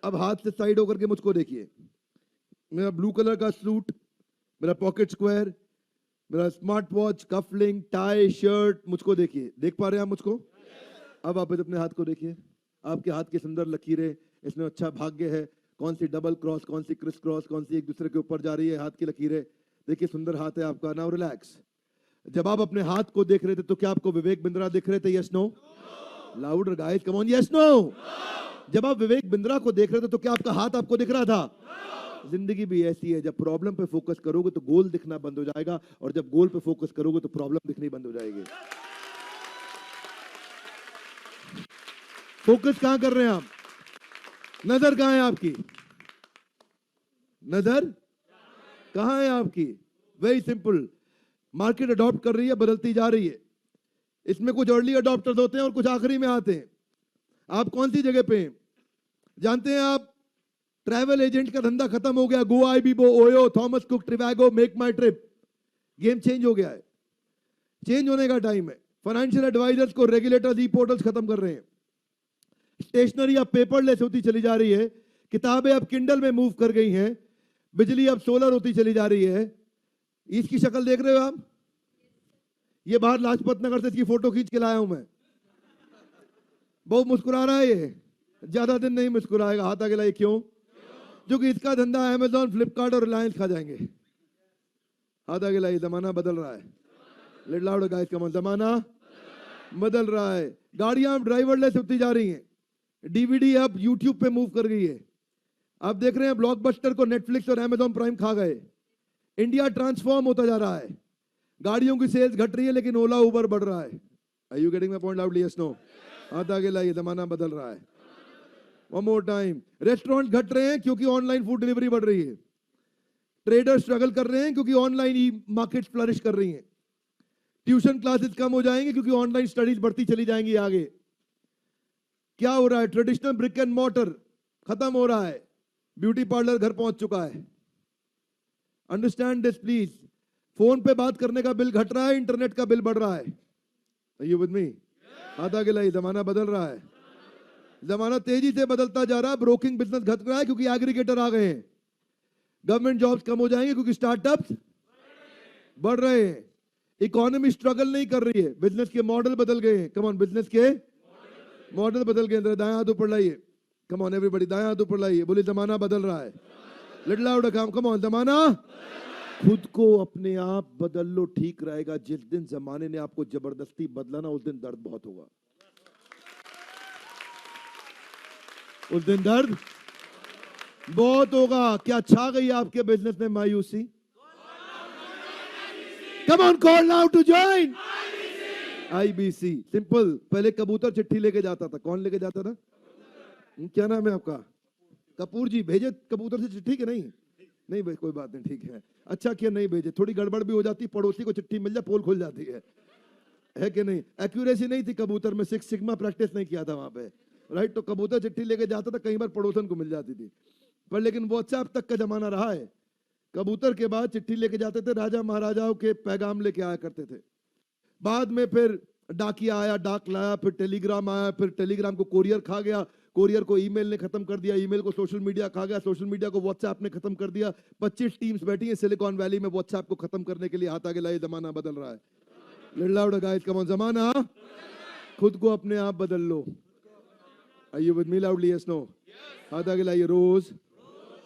अब हाथ से साइड होकर के मुझको देखिए। मेरा ब्लू कलर का सूट, मेरा पॉकेट स्क्वायर, मेरा smart watch, cufflink, tie, shirt, मुझको देखिए। देख पा रहे हैं आप मुझको? अब आप अपने हाथ को देखिए। आपके हाथ की सुंदर लकीरें, इसमें अच्छा भाग्य है। कौन सी डबल क्रॉस, कौन सी क्रिस क्रॉस, कौन सी एक दूसरे के ऊपर जा रही है हाथ की लकीरें। देखिए सुंदर हाथ है आपका। Now relax. जब आप अपने हाथ को देख रहे थे तो क्या आपको विवेक बिंद्रा दिख रहे थे? Yes no? Louder guys, come on, yes no? जब आप विवेक बिंद्रा को देख रहे थे तो क्या आपका हाथ आपको दिख रहा था? जिंदगी भी ऐसी है, जब प्रॉब्लम पे फोकस करोगे तो गोल दिखना बंद हो जाएगा, और जब गोल पे फोकस करोगे तो प्रॉब्लम दिखनी बंद हो जाएगी। फोकस कहां कर रहे हैं आप? नजर कहां है आपकी? नजर कहां है आपकी? Very simple. मार्केट अडॉप्ट कर रही है, बदलती जा रही है। इसमें कुछ अर्ली अडॉप्टर्स होते हैं और कुछ आखिरी में आते हैं। आप कौन सी जगह पे हैं? जानते हैं आप, ट्रैवल एजेंट का धंधा खत्म हो गया। Goibibo, OYO, Thomas Cook, Trivago, Make My Trip. Game change हो गया है। चेंज होने का टाइम है। फाइनेंशियल एडवाइजर्स को रेगुलेटर्स, ई पोर्टल्स खत्म कर रहे हैं। स्टेशनरी अब पेपरलेस होती चली जा रही है। किताबें अब किंडल में मूव कर गई हैं। बिजली अब सोलर होती चली जा रही है। इसकी शक्ल देख रहे हो आप? ये बाहर लाजपत नगर से इसकी फोटो खींच के लाया हूं मैं। बहुत मुस्कुरा रहा है ये। ज्यादा दिन नहीं मुस्कुराएगा। हाथ आगे लाइए। क्यों? क्योंकि इसका धंधा अमेजॉन, फ्लिपकार्ट और रिलायंस खा जाएंगे। हाथ आगे लाइए। जमाना बदल रहा है। Little louder guys, come on. जमाना बदल रहा है। गाड़ियां अब ड्राइवरलेस होती जा रही हैं। डीवीडी अब यूट्यूब पे मूव कर गई है। आप देख रहे हैं ब्लॉकबस्टर को नेटफ्लिक्स और अमेजॉन प्राइम खा गए। इंडिया ट्रांसफॉर्म होता जा रहा है। गाड़ियों की सेल्स घट रही है लेकिन ओला उबर बढ़ रहा है। Are you getting my point loudly? Yes no? हाथ आगे लाइए। जमाना बदल रहा है। One more time. रेस्टोरेंट घट रहे हैं क्योंकि ऑनलाइन फूड डिलीवरी बढ़ रही है। ट्रेडर स्ट्रगल कर रहे हैं क्योंकि ऑनलाइन ई मार्केट फ्लरिश कर रही हैं। ट्यूशन क्लासेस कम हो जाएंगे क्योंकि ऑनलाइन स्टडीज बढ़ती चली जाएंगी आगे। क्या हो रहा है? ट्रेडिशनल ब्रिक एंड मॉर्टर खत्म हो रहा है। ब्यूटी पार्लर घर पहुंच चुका है। Understand this please. फोन पे बात करने का बिल घट रहा है, इंटरनेट का बिल बढ़ रहा है। Are you with me? हाथ आगे लाइए। जमाना बदल रहा है। जमाना तेजी से बदलता जा रहा है। ब्रोकिंग बिजनेस घट रहा है क्योंकि एग्रीगेटर आ गए हैं। गवर्नमेंट जॉब्स कम हो जाएंगे क्योंकि स्टार्टअप्स बढ़ रहे हैं। इकोनॉमी स्ट्रगल नहीं कर रही है। बिजनेस के मॉडल बदल गए हैं। कम ऑन, बिजनेस के मॉडल बदल गए। दाएं हाथ ऊपर लाइए। कम ऑन एवरीबॉडी, दाएं हाथ ऊपर लाइए। बोलिए जमाना बदल रहा है। Little louder, come on. जमाना खुद को अपने आप बदल लो, ठीक रहेगा। जिस दिन जमाने ने आपको जबरदस्ती बदला ना, उस दिन दर्द बहुत होगा। उस दिन दर्द बहुत होगा। क्या छा गई आपके बिजनेस में मायूसी? Come on, call now to join IBC. Simple. पहले कबूतर चिट्ठी लेके जाता था। कौन लेके जाता था? क्या नाम है आपका? कपूर जी। भेजे कबूतर से चिट्ठी के? नहीं नहीं भाई, कोई बात नहीं, ठीक है। अच्छा किया नहीं भेजे। थोड़ी गड़बड़ भी हो जाती, पड़ोसी को चिट्ठी मिल जाए, पोल खुल जाती है कि नहीं? एक्यूरेसी नहीं थी कबूतर में। 6 सिग्मा प्रैक्टिस नहीं किया था वहां पे, राइट? तो कबूतर चिट्ठी लेके जाता था, कई बार पड़ोसन को मिल जाती थी। पर लेकिन व्हाट्सएप तक का जमाना रहा है। कबूतर के बाद चिट्ठी लेके जाते थे। राजा महाराजाओं के पैगाम लेके आया करते थे। बाद में फिर डाकिया आया, डाक लाया, फिर टेलीग्राम आया, फिर टेलीग्राम को कोरियर खा गया, कोरियर को ईमेल ने खत्म कर दिया, ईमेल को सोशल मीडिया खा गया, सोशल मीडिया को व्हाट्सएप ने खत्म कर दिया। 25 टीम्स बैठी हैं सिलिकॉन वैली में व्हाट्सएप को खत्म करने के लिए। हाथ आगे लाइए। जमाना बदल रहा है। Little louder guys, come on. जमाना खुद को अपने आप बदल लो। Are you with me loudly? Yes no? हाथ आगे लाइए। रोज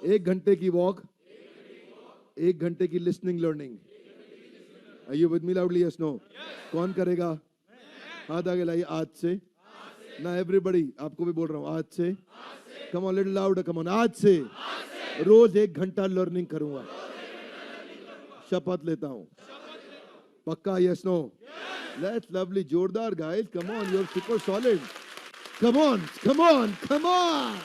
1 घंटे की वॉक, 1 घंटे की listening learning. Are you with me loudly? Yes no? कौन करेगा? हाथ आगे लाइए। आज से ना, एवरीबॉडी, आपको भी बोल रहा हूं, आज से। Come on, little louder, come on. आज से रोज 1 घंटा लर्निंग करूंगा। शपथ लेता हूं। पक्का? Yes no? लेट्स लवली, जोरदार guys, come on, you are super solid. Come on, come on, come on.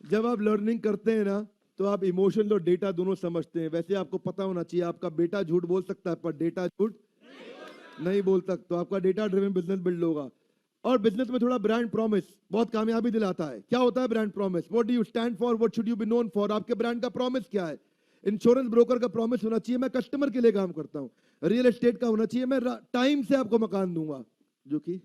जब आप लर्निंग करते हैं ना, तो आप इमोशन और डेटा दोनों समझते हैं। वैसे आपको पता होना चाहिए, आपका बेटा झूठ बोल सकता है पर डेटा झूठ नहीं बोल सकता। तो आपका डेटा ड्रिवन बिजनेस बिल्ड होगा। और बिजनेस में थोड़ा ब्रांड प्रॉमिस बहुत कामयाबी दिलाता है। क्या होता है brand promise? What do you stand for? What should you be known for? आपके ब्रांड का प्रॉमिस क्या है? इंश्योरेंस ब्रोकर का प्रॉमिस होना चाहिए मैं कस्टमर के लिए काम करता हूं, रियल एस्टेट का होना चाहिए मैं टाइम से आपको मकान दूंगा, जो कि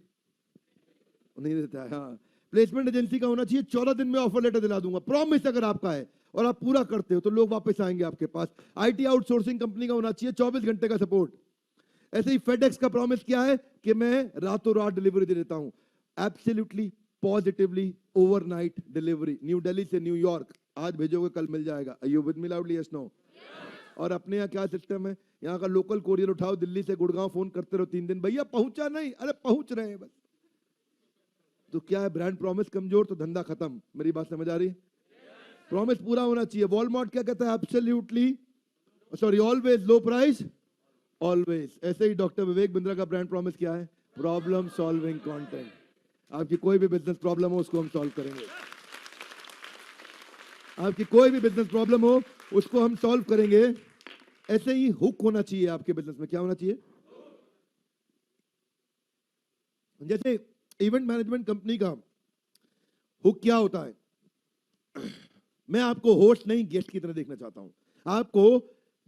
नहीं देता है। हाँ, प्लेसमेंट एजेंसी का होना चाहिए 14 दिन में ऑफर लेटर दिला दूंगा, प्रॉमिस अगर आपका है और आप पूरा करते हो तो लोग वापस आएंगे आपके पास। आईटी आउटसोर्सिंग कंपनी का होना चाहिए 24 घंटे का सपोर्ट। ऐसे ही फेडेक्स का प्रॉमिस क्या है कि मैं रातों रात डिलीवरी दे देता हूं, absolutely positively overnight delivery, New Delhi से न्यूयॉर्क, आज भेजोगे कल मिल जाएगा। Are you with me loudly? Yes no? और अपने यहाँ क्या सिस्टम है, यहाँ का लोकल कोरियर उठाओ, दिल्ली से गुड़गांव फोन करते रहो 3 दिन, भैया पहुंचा नहीं, अरे पहुंच रहे हैं बस। तो क्या है, ब्रांड प्रॉमिस कमजोर तो धंधा खत्म। मेरी बात समझ आ रही है? प्रॉमिस पूरा होना चाहिए। वॉलमार्ट क्या कहता है, एब्सोल्युटली सॉरी ऑलवेज लो प्राइस ऑलवेज। ऐसे ही डॉक्टर विवेक बिंद्रा का ब्रांड प्रॉमिस क्या है, प्रॉब्लम सॉल्विंग कंटेंट। आपकी कोई भी बिजनेस प्रॉब्लम हो उसको हम सॉल्व करेंगे, आपकी कोई भी बिजनेस प्रॉब्लम हो उसको हम सॉल्व करेंगे। ऐसे ही हुक होना चाहिए आपके बिजनेस में। क्या होना चाहिए? जैसे इवेंट मैनेजमेंट कंपनी का हुक क्या होता है, मैं आपको होस्ट नहीं गेस्ट की तरह देखना चाहता हूं, आपको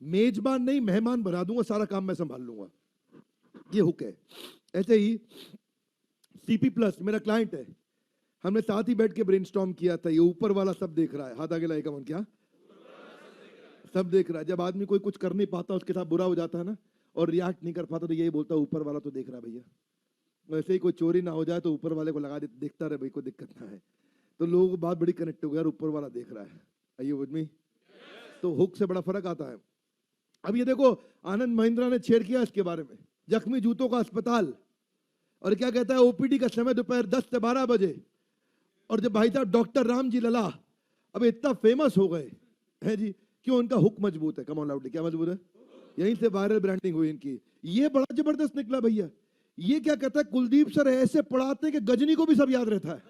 मेजबान नहीं मेहमान बना दूंगा, सारा काम मैं संभाल लूंगा, ये हुक है। ऐसे ही सीपी प्लस मेरा क्लाइंट है, हमने साथ ही बैठ के ब्रेनस्टॉर्म किया था, ये ऊपर वाला सब देख रहा है, हाथ आगे लाएगा मन, क्या सब देख रहा है। जब आदमी कोई कुछ कर नहीं पाता उसके साथ बुरा हो जाता है ना, और रिएक्ट नहीं कर पाता तो यही बोलता है ऊपर वाला तो देख रहा है भैया। वैसे ही कोई चोरी ना हो जाए तो ऊपर वाले को लगा दे, देखता रहे भाई कोई दिक्कत ना है। तो लोगों को बात बड़ी कनेक्ट हो गया, ऊपर वाला देख रहा है। Are you with me? तो हुक से बड़ा फर्क आता है। अब ये देखो आनंद महिंद्रा ने छेड़ किया इसके बारे में, जख्मी जूतों का अस्पताल, और क्या कहता है ओपीडी का समय दोपहर 10 से 12 बजे। और जब भाई साहब डॉक्टर राम जी लला अब इतना फेमस हो गए हैं जी, क्यों? उनका हुक मजबूत है। कम ऑन लाउडली, क्या मजबूत है? यहीं से वायरल ब्रांडिंग हुई इनकी। ये बड़ा जबरदस्त निकला भैया। ये क्या कहता है, कुलदीप सर ऐसे पढ़ाते हैं कि गजनी को भी सब याद रहता है।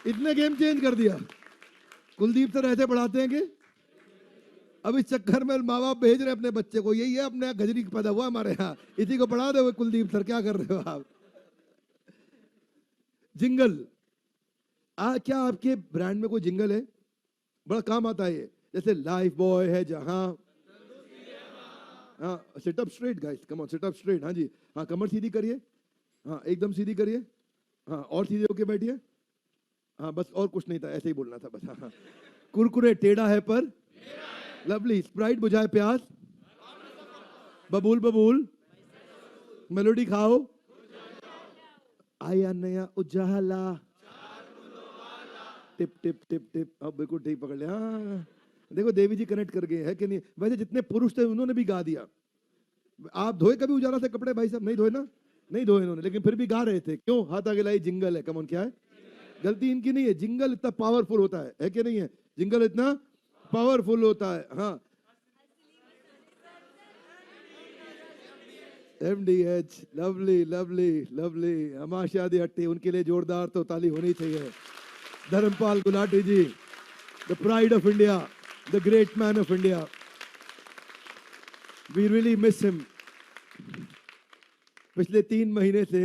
इतने गेम चेंज कर दिया। कुलदीप सर ऐसे पढ़ाते हैं कि अब इस चक्कर में माँ बाप भेज रहे अपने बच्चे को, यही है अपने यहाँ गजनी पैदा हुआ हमारे यहाँ, इसी को पढ़ा दो। कुलदीप सर क्या कर रहे हो आप? जिंगल, क्या आपके ब्रांड में कोई जिंगल है? बड़ा काम आता है ये, जैसे लाइफ बॉय है जहां, हाँ sit up straight guys, come on sit up straight, हाँ जी, हाँ कमर सीधी करिए, हाँ एकदम सीधी करिए, हाँ और सीधे होके बैठिए, हाँ बस और कुछ नहीं था, ऐसे ही बोलना था बस। हाँ, कुरकुरे टेढ़ा है पर लवली, स्प्राइट बुझाए प्यास, बबूल बबूल मेलोडी खाओ, आया नया उजाला, टिप टिप टिप टिप। अब बिल्कुल ठीक पकड़ लिया। हाँ देखो देवी जी कनेक्ट कर गए है कि नहीं? वैसे जितने पुरुष थे उन्होंने भी गा दिया। आप धोए कभी उजाला से कपड़े भाई साहब? नहीं धोए ना, नहीं धोए इन्होंने, लेकिन फिर भी गा रहे थे। क्यों? हाथ आगे लाई, जिंगल है। कमन, क्या है? गलती इनकी नहीं है, जिंगल इतना पावरफुल होता है कि नहीं है? जिंगल इतना पावरफुल होता है। हाँ MDH, लवली लवली लवली, हमाशादी हट्टी, उनके लिए जोरदार तो ताली होनी चाहिए। Dharampal Gulati ji, the pride of India, the great man of India, we really miss him. पिछले 3 महीने से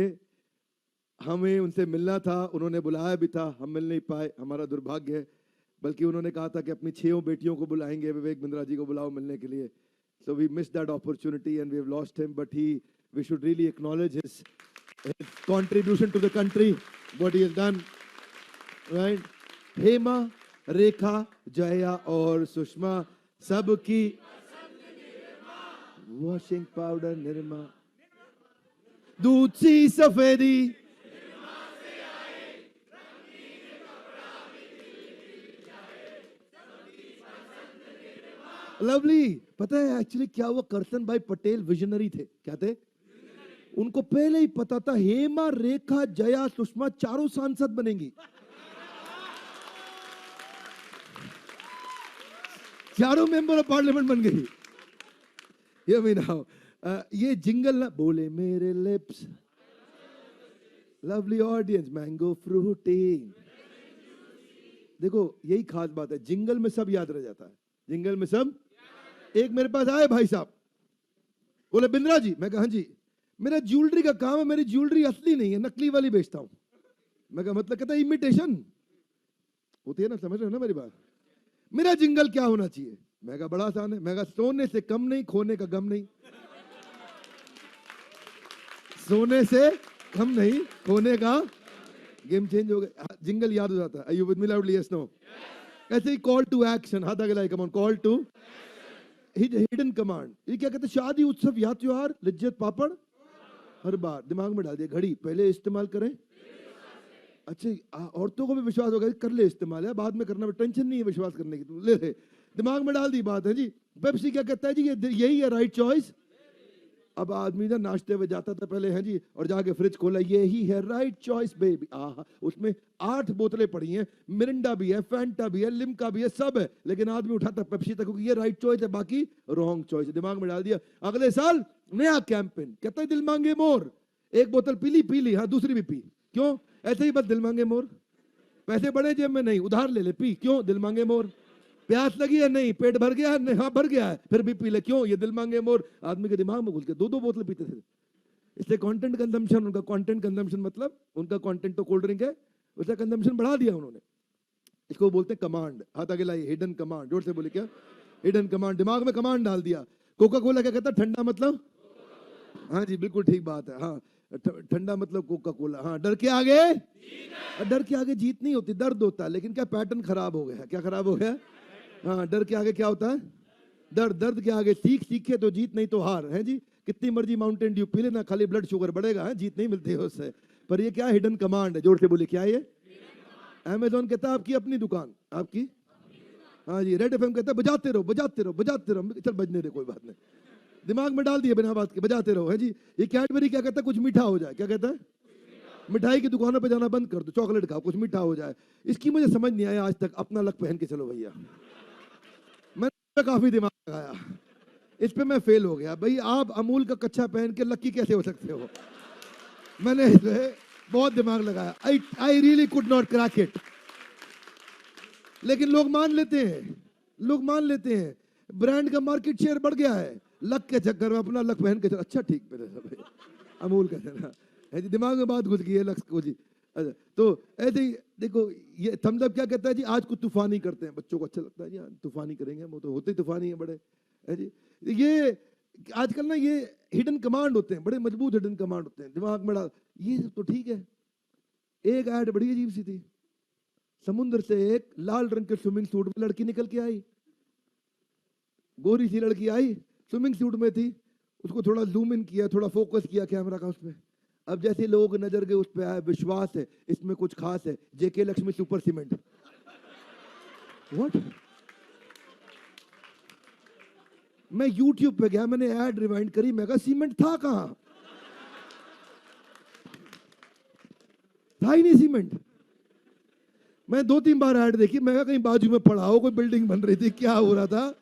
हमें उनसे मिलना था, उन्होंने बुलाया भी था, हम मिल नहीं पाए, हमारा दुर्भाग्य है। बल्कि उन्होंने कहा था कि अपनी 6 बेटियों को बुलाएंगे, विवेक बिंद्रा जी को बुलाओ मिलने के लिए। So we missed that opportunity and we have lost him, but we should really acknowledge his contribution to the country, what he has done, right? Hema, रेखा, जया और सुषमा सबकी वॉशिंग पाउडर निरमा, दूध सी सफेदी, लवली। पता है एक्चुअली क्या हुआ? करसन भाई पटेल विजनरी थे। क्या थे? उनको पहले ही पता था हेमा, रेखा, जया, सुषमा चारों सांसद बनेंगी, चारों मेंबर ऑफ पार्लियामेंट बन गई। ये मीना ये जिंगल ना बोले मेरे lips, lovely audience, mango Frooti. देखो यही खास बात है, जिंगल में सब याद रह जाता है, जिंगल में सब। एक मेरे पास आए भाई साहब, बोले बिंद्रा जी, मैं कहा हाँ जी, मेरा ज्वेलरी का काम है, मेरी ज्वेलरी असली नहीं है, नकली वाली बेचता हूं। मैं कहा मतलब, कहता इमिटेशन होती है ना, समझ रहे हो ना मेरी बात। मेरा जिंगल क्या होना चाहिए? मैं कहा बड़ा आसान है, मैं कहा सोने से कम नहीं, खोने का गम नहीं। सोने से कम नहीं, खोने का, गेम चेंज हो गया, जिंगल याद हो जाता है। Are you with me loudly? Yes, no? ऐसे ही कॉल टू एक्शन, हाथ आगे लाइए, come on, call to hidden command. ये क्या कहते हैं? शादी उत्सव या त्योहार, लिज्जत पापड़ हर बार। दिमाग में डाल दिया, घड़ी पहले इस्तेमाल करें। अच्छा, औरतों को भी विश्वास होगा, कर ले इस्तेमाल है, बाद में करना, टेंशन नहीं है विश्वास करने की, तुम ले ले। दिमाग में डाल दी बात है जी। पेप्सी क्या कहता है जी? यही है राइट चॉइस। अब आदमी ना नाश्ते में जाता था पहले है जी, और जाके फ्रिज खोला, यही है राइट चॉइस बेबी। आहा, उसमें 8 बोतलें पड़ी हैं, मिरिंडा भी है, फैंटा भी है, लिम्का भी है, सब है, लेकिन आदमी उठाता पेप्सी तक, क्योंकि ये राइट चॉइस है, बाकी रॉन्ग चॉइस है। दिमाग में डाल दिया। अगले साल नया कैंपेन, कहता है दिल मांगे मोर। एक बोतल पी ली, हाँ दूसरी भी पी। क्यों? ऐसे ही बस दिल मांगे मोर। पैसे बड़े जेब में नहीं, उधार ले ले, पी। क्यों? दिल मांगे मोर। प्यास लगी है? नहीं। पेट भर गया है? नहीं। हाँ भर गया है, फिर भी पी ले। क्यों? ये दिल मांगे मोर। आदमी के दिमाग में घुस के 2-2 बोतल पीते थे। इसलिए कंटेंट कंजम्पशन, उनका कंटेंट कंजम्पशन मतलब उनका कंटेंट तो कोल्ड ड्रिंक है, उसका कंजम्पशन बढ़ा दिया उन्होंने। इसको बोलते हैं कमांड। हाथ आगे लाइए, हिडन कमांड। जोर से बोले, क्या? Hidden command. दिमाग में कमांड डाल दिया। कोका कोला क्या कहता है? ठंडा मतलब, हाँ जी बिल्कुल ठीक बात है। हाँ, ठंडा मतलब कोका कोला। हाँ, डर के आगे, डर के आगे जीत नहीं होती, दर्द होता है। लेकिन क्या पैटर्न खराब हो गया? क्या खराब हो गया? हाँ, डर के आगे क्या होता है? दर्द। दर्द के आगे सीख। सीखे तो जीत, नहीं तो हार है जी। कितनी मर्जी माउंटेन ड्यू पी लेना, खाली ब्लड शुगर बढ़ेगा, है जीत नहीं मिलती है उससे। पर ये क्या? हिडन कमांड है। जोर से बोले, क्या है ये? अमेज़न कहता है आपकी अपनी दुकान, आपकी, हाँ जी। रेड एफएम कहता है बजाते रहो, बजाते रहो, बजाते रहो। चल बजने दे, कोई बात नहीं। दिमाग में डाल दिए बिना बात के, बजाते रहो, है जी। ये कैडबरी क्या कहता है? कुछ मीठा हो जाए। क्या कहता है? मिठाई की दुकानों पे जाना बंद कर दो, चॉकलेट खाओ, कुछ मीठा हो जाए। इसकी मुझे समझ नहीं आया आज तक। अपना लक पहन के चलो भैया। मैंने काफी दिमाग लगाया, इस पे मैं फेल हो गया। भाई आप अमूल का कच्चा पहन के लक्की कैसे हो सकते हो? मैंने इस पे बहुत दिमाग लगाया। I really could not crack it. लेकिन लोग मान लेते हैं, लोग मान लेते हैं। ब्रांड का मार्केट शेयर बढ़ गया है, लक के चक्कर में अपना लक पहन के चलो। अच्छा ठीक पे अमूल का देना है जी। दिमाग में बात घुस गई है लक्स को जी। अच्छा, तो ऐसे ही देखो, ये थम्स अप क्या कहता है जी? आज कुछ तूफानी करते हैं। बच्चों को अच्छा लगता है जी, तूफानी करेंगे, वो तो होते ही तूफानी है बड़े, है जी। ये आजकल ना ये हिडन कमांड होते हैं, बड़े मजबूत हिडन कमांड होते हैं। दिमाग में डाल, ये सब तो ठीक है। एक ऐड बड़ी अजीब सी थी। समुद्र से एक लाल रंग के स्विमिंग सूट में लड़की निकल के आई, गोरी सी लड़की आई, स्विमिंग सूट में थी। उसको थोड़ा जूम इन किया, थोड़ा फोकस किया कैमरा का उसमें। अब जैसे लोगों की नजर गई उस पे आया, विश्वास है इसमें कुछ खास है, JK Lakshmi super cement. What? मैं यूट्यूब पे गया, मैंने ऐड रिवाइंड करी, मैं कहा सीमेंट था कहां? था ही नहीं सीमेंट। मैं 2-3 बार ऐड देखी, मैं कहा कहीं बाजू में पड़ा हो, कोई बिल्डिंग बन रही थी, क्या हो रहा था।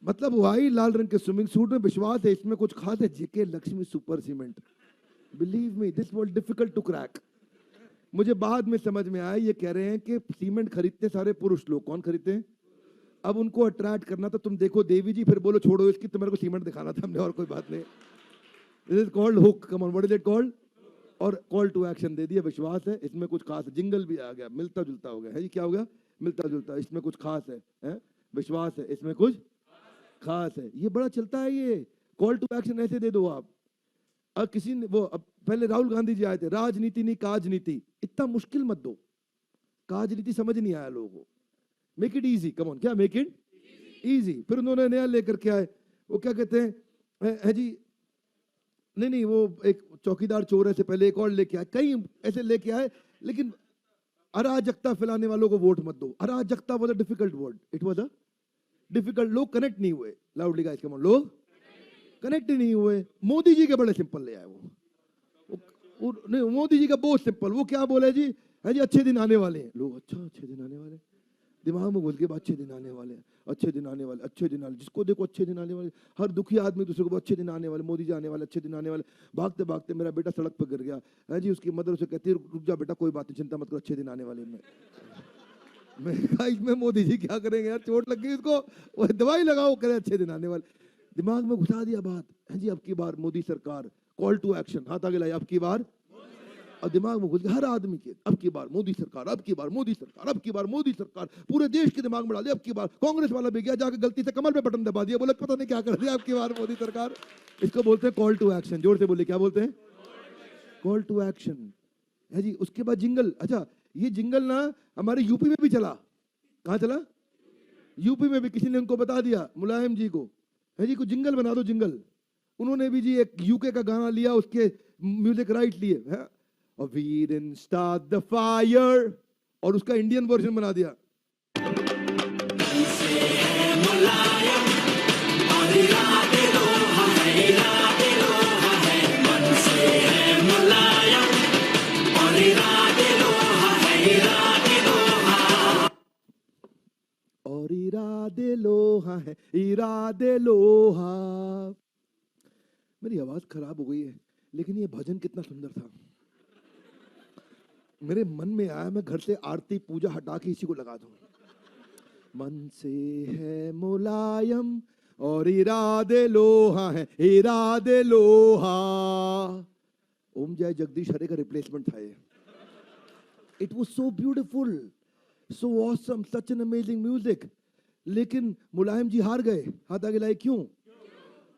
मतलब वो आई लाल रंग के स्विमिंग सूट में, विश्वास है इसमें कुछ खास है, JK Lakshmi super cement. Believe me, this was difficult to crack. मुझे बाद में समझ में आया, ये कह रहे हैं कि सीमेंट खरीदते सारे पुरुष लोग। कौन खरीदते हैं? अब उनको अट्रैक्ट करना था। तुम देखो देवी जी, फिर बोलो छोड़ो इसकी, तो मेरे को सीमेंट दिखाना था हमने, और कोई बात नहीं। This is called hook. Come on, what is it called? और कॉल टू एक्शन दे दिया, विश्वास है इसमें कुछ खास है। जिंगल भी आ गया, मिलता जुलता हो गया है जी। क्या हो गया? मिलता जुलता। इसमें कुछ खास है? विश्वास है इसमें कुछ खास है। ये बड़ा चलता है ये कॉल टू एक्शन। ऐसे दे दो आप। अब किसी ने वो, अब पहले राहुल गांधी जी आए थे, राजनीति नहीं काजनीति। इतना मुश्किल मत दो, काजनीति समझ नहीं आया लोगों को। Make it easy, come on. क्या? Make it easy. फिर उन्होंने नया लेकर के आए, वो क्या कहते हैं है जी, नहीं वो एक चौकीदार चोर है से पहले एक और लेके आए, कई ऐसे लेके आए। लेकिन अराजकता फैलाने वालों को वोट मत दो। अराजकता was a difficult word, it was a difficult. लोग कनेक्ट नहीं हुए। Loudly guys, come on. लोग कनेक्ट ही नहीं हुए। मोदी जी के बड़े सिंपल ले आए वो नहीं, मोदी जी का बहुत सिंपल। वो क्या बोले जी? है जी अच्छे दिन आने वाले हैं। लोग अच्छा अच्छे दिन आने वाले, दिमाग में घुस गए, अच्छे दिन आने वाले हैं, अच्छे दिन आने वाले, अच्छे दिन आने, जिसको देखो अच्छे दिन आने वाले। हर दुखी आदमी दूसरे को अच्छे दिन आने वाले, मोदी जी आने वाले, अच्छे दिन आने वाले। भागते भागते मेरा बेटा सड़क पर गिर गया, है जी। उसकी मदर उसे कहती है रुक जा बेटा, कोई बात नहीं, चिंता मत करो, अच्छे दिन आने वाले। मैं कहा इसमें मोदी जी क्या करेंगे यार, चोट लग गई इसको, वो दवाई लगाओ, करे अच्छे दिन आने वाले। दिमाग में घुसा दिया बात, है जी। अब की बार मोदी सरकार, कॉल टू एक्शन। हाथ आगे लाइए, अब की बार और दिमाग में घुस गया हर आदमी के, अब की बार मोदी सरकार, अब की बार मोदी सरकार, अब की बार मोदी सरकार, पूरे देश के दिमाग में डाल दिया। अब की बार कांग्रेस वाला भी गया, जाकर गलती से कमर पे बटन दबा दिया, बोले पता नहीं क्या कर दिया, अब की बार मोदी सरकार। इसको बोलते हैं कॉल टू एक्शन। जोर से बोले, क्या बोलते हैं? कॉल टू एक्शन है जी। उसके बाद जिंगल। अच्छा, ये जिंगल ना हमारे यूपी में भी चला। कहाँ चला? यूपी में भी किसी ने उनको बता दिया, मुलायम जी को, है जी, को जिंगल बना दो, जिंगल। उन्होंने भी जी एक यूके का गाना लिया, उसके म्यूजिक राइट लिए, है? और we didn't start the fire, और उसका इंडियन वर्जन बना दिया। और इरादे लोहा है, इरादे लोहा। मेरी आवाज खराब हो गई है, लेकिन ये भजन कितना सुंदर था। मेरे मन में आया मैं घर से आरती पूजा हटा के इसी को लगा दूं। मन से है मुलायम और इरादे लोहा है, इरादे लोहा। ओम जय जगदीश हरे का रिप्लेसमेंट था ये। It was so beautiful, so awesome, such an amazing music. लेकिन मुलायम जी हार गए। हाथ आगे लाए, क्यों?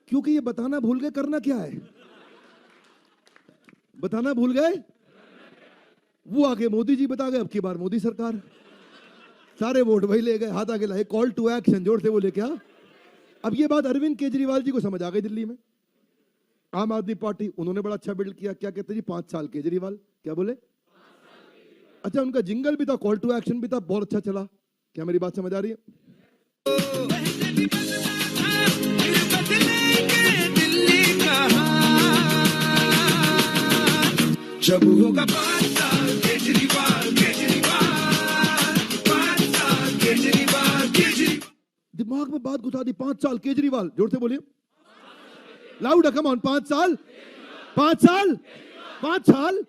क्योंकि ये बताना भूल गए करना क्या है। बताना भूल गए। वो आगे मोदी जी बता गए, अब की बार मोदी सरकार। सारे वोट वही ले गए। हाथ आगे लाए, कॉल टू एक्शन। जोर से बोले, क्या? अब ये बात अरविंद केजरीवाल जी को समझ आ गई दिल्ली में। आम आदमी पार्टी, उन्होंने बड़ा अच्छा बिल्ड किया। क्या कहते जी? 5 साल केजरीवाल। क्या बोले? अच्छा, उनका जिंगल भी था, कॉल टू एक्शन भी था, बहुत अच्छा चला। क्या मेरी बात समझ आ रही है? जब होगा 5 साल केजरीवाल, केजरीवाल, 5 साल केजरीवाल, केजरीवाल। दिमाग में बात घुसा दी, 5 साल केजरीवाल। जोर से बोलिए, लाउड, कम ऑन। 5 साल, 5 साल, 5 साल।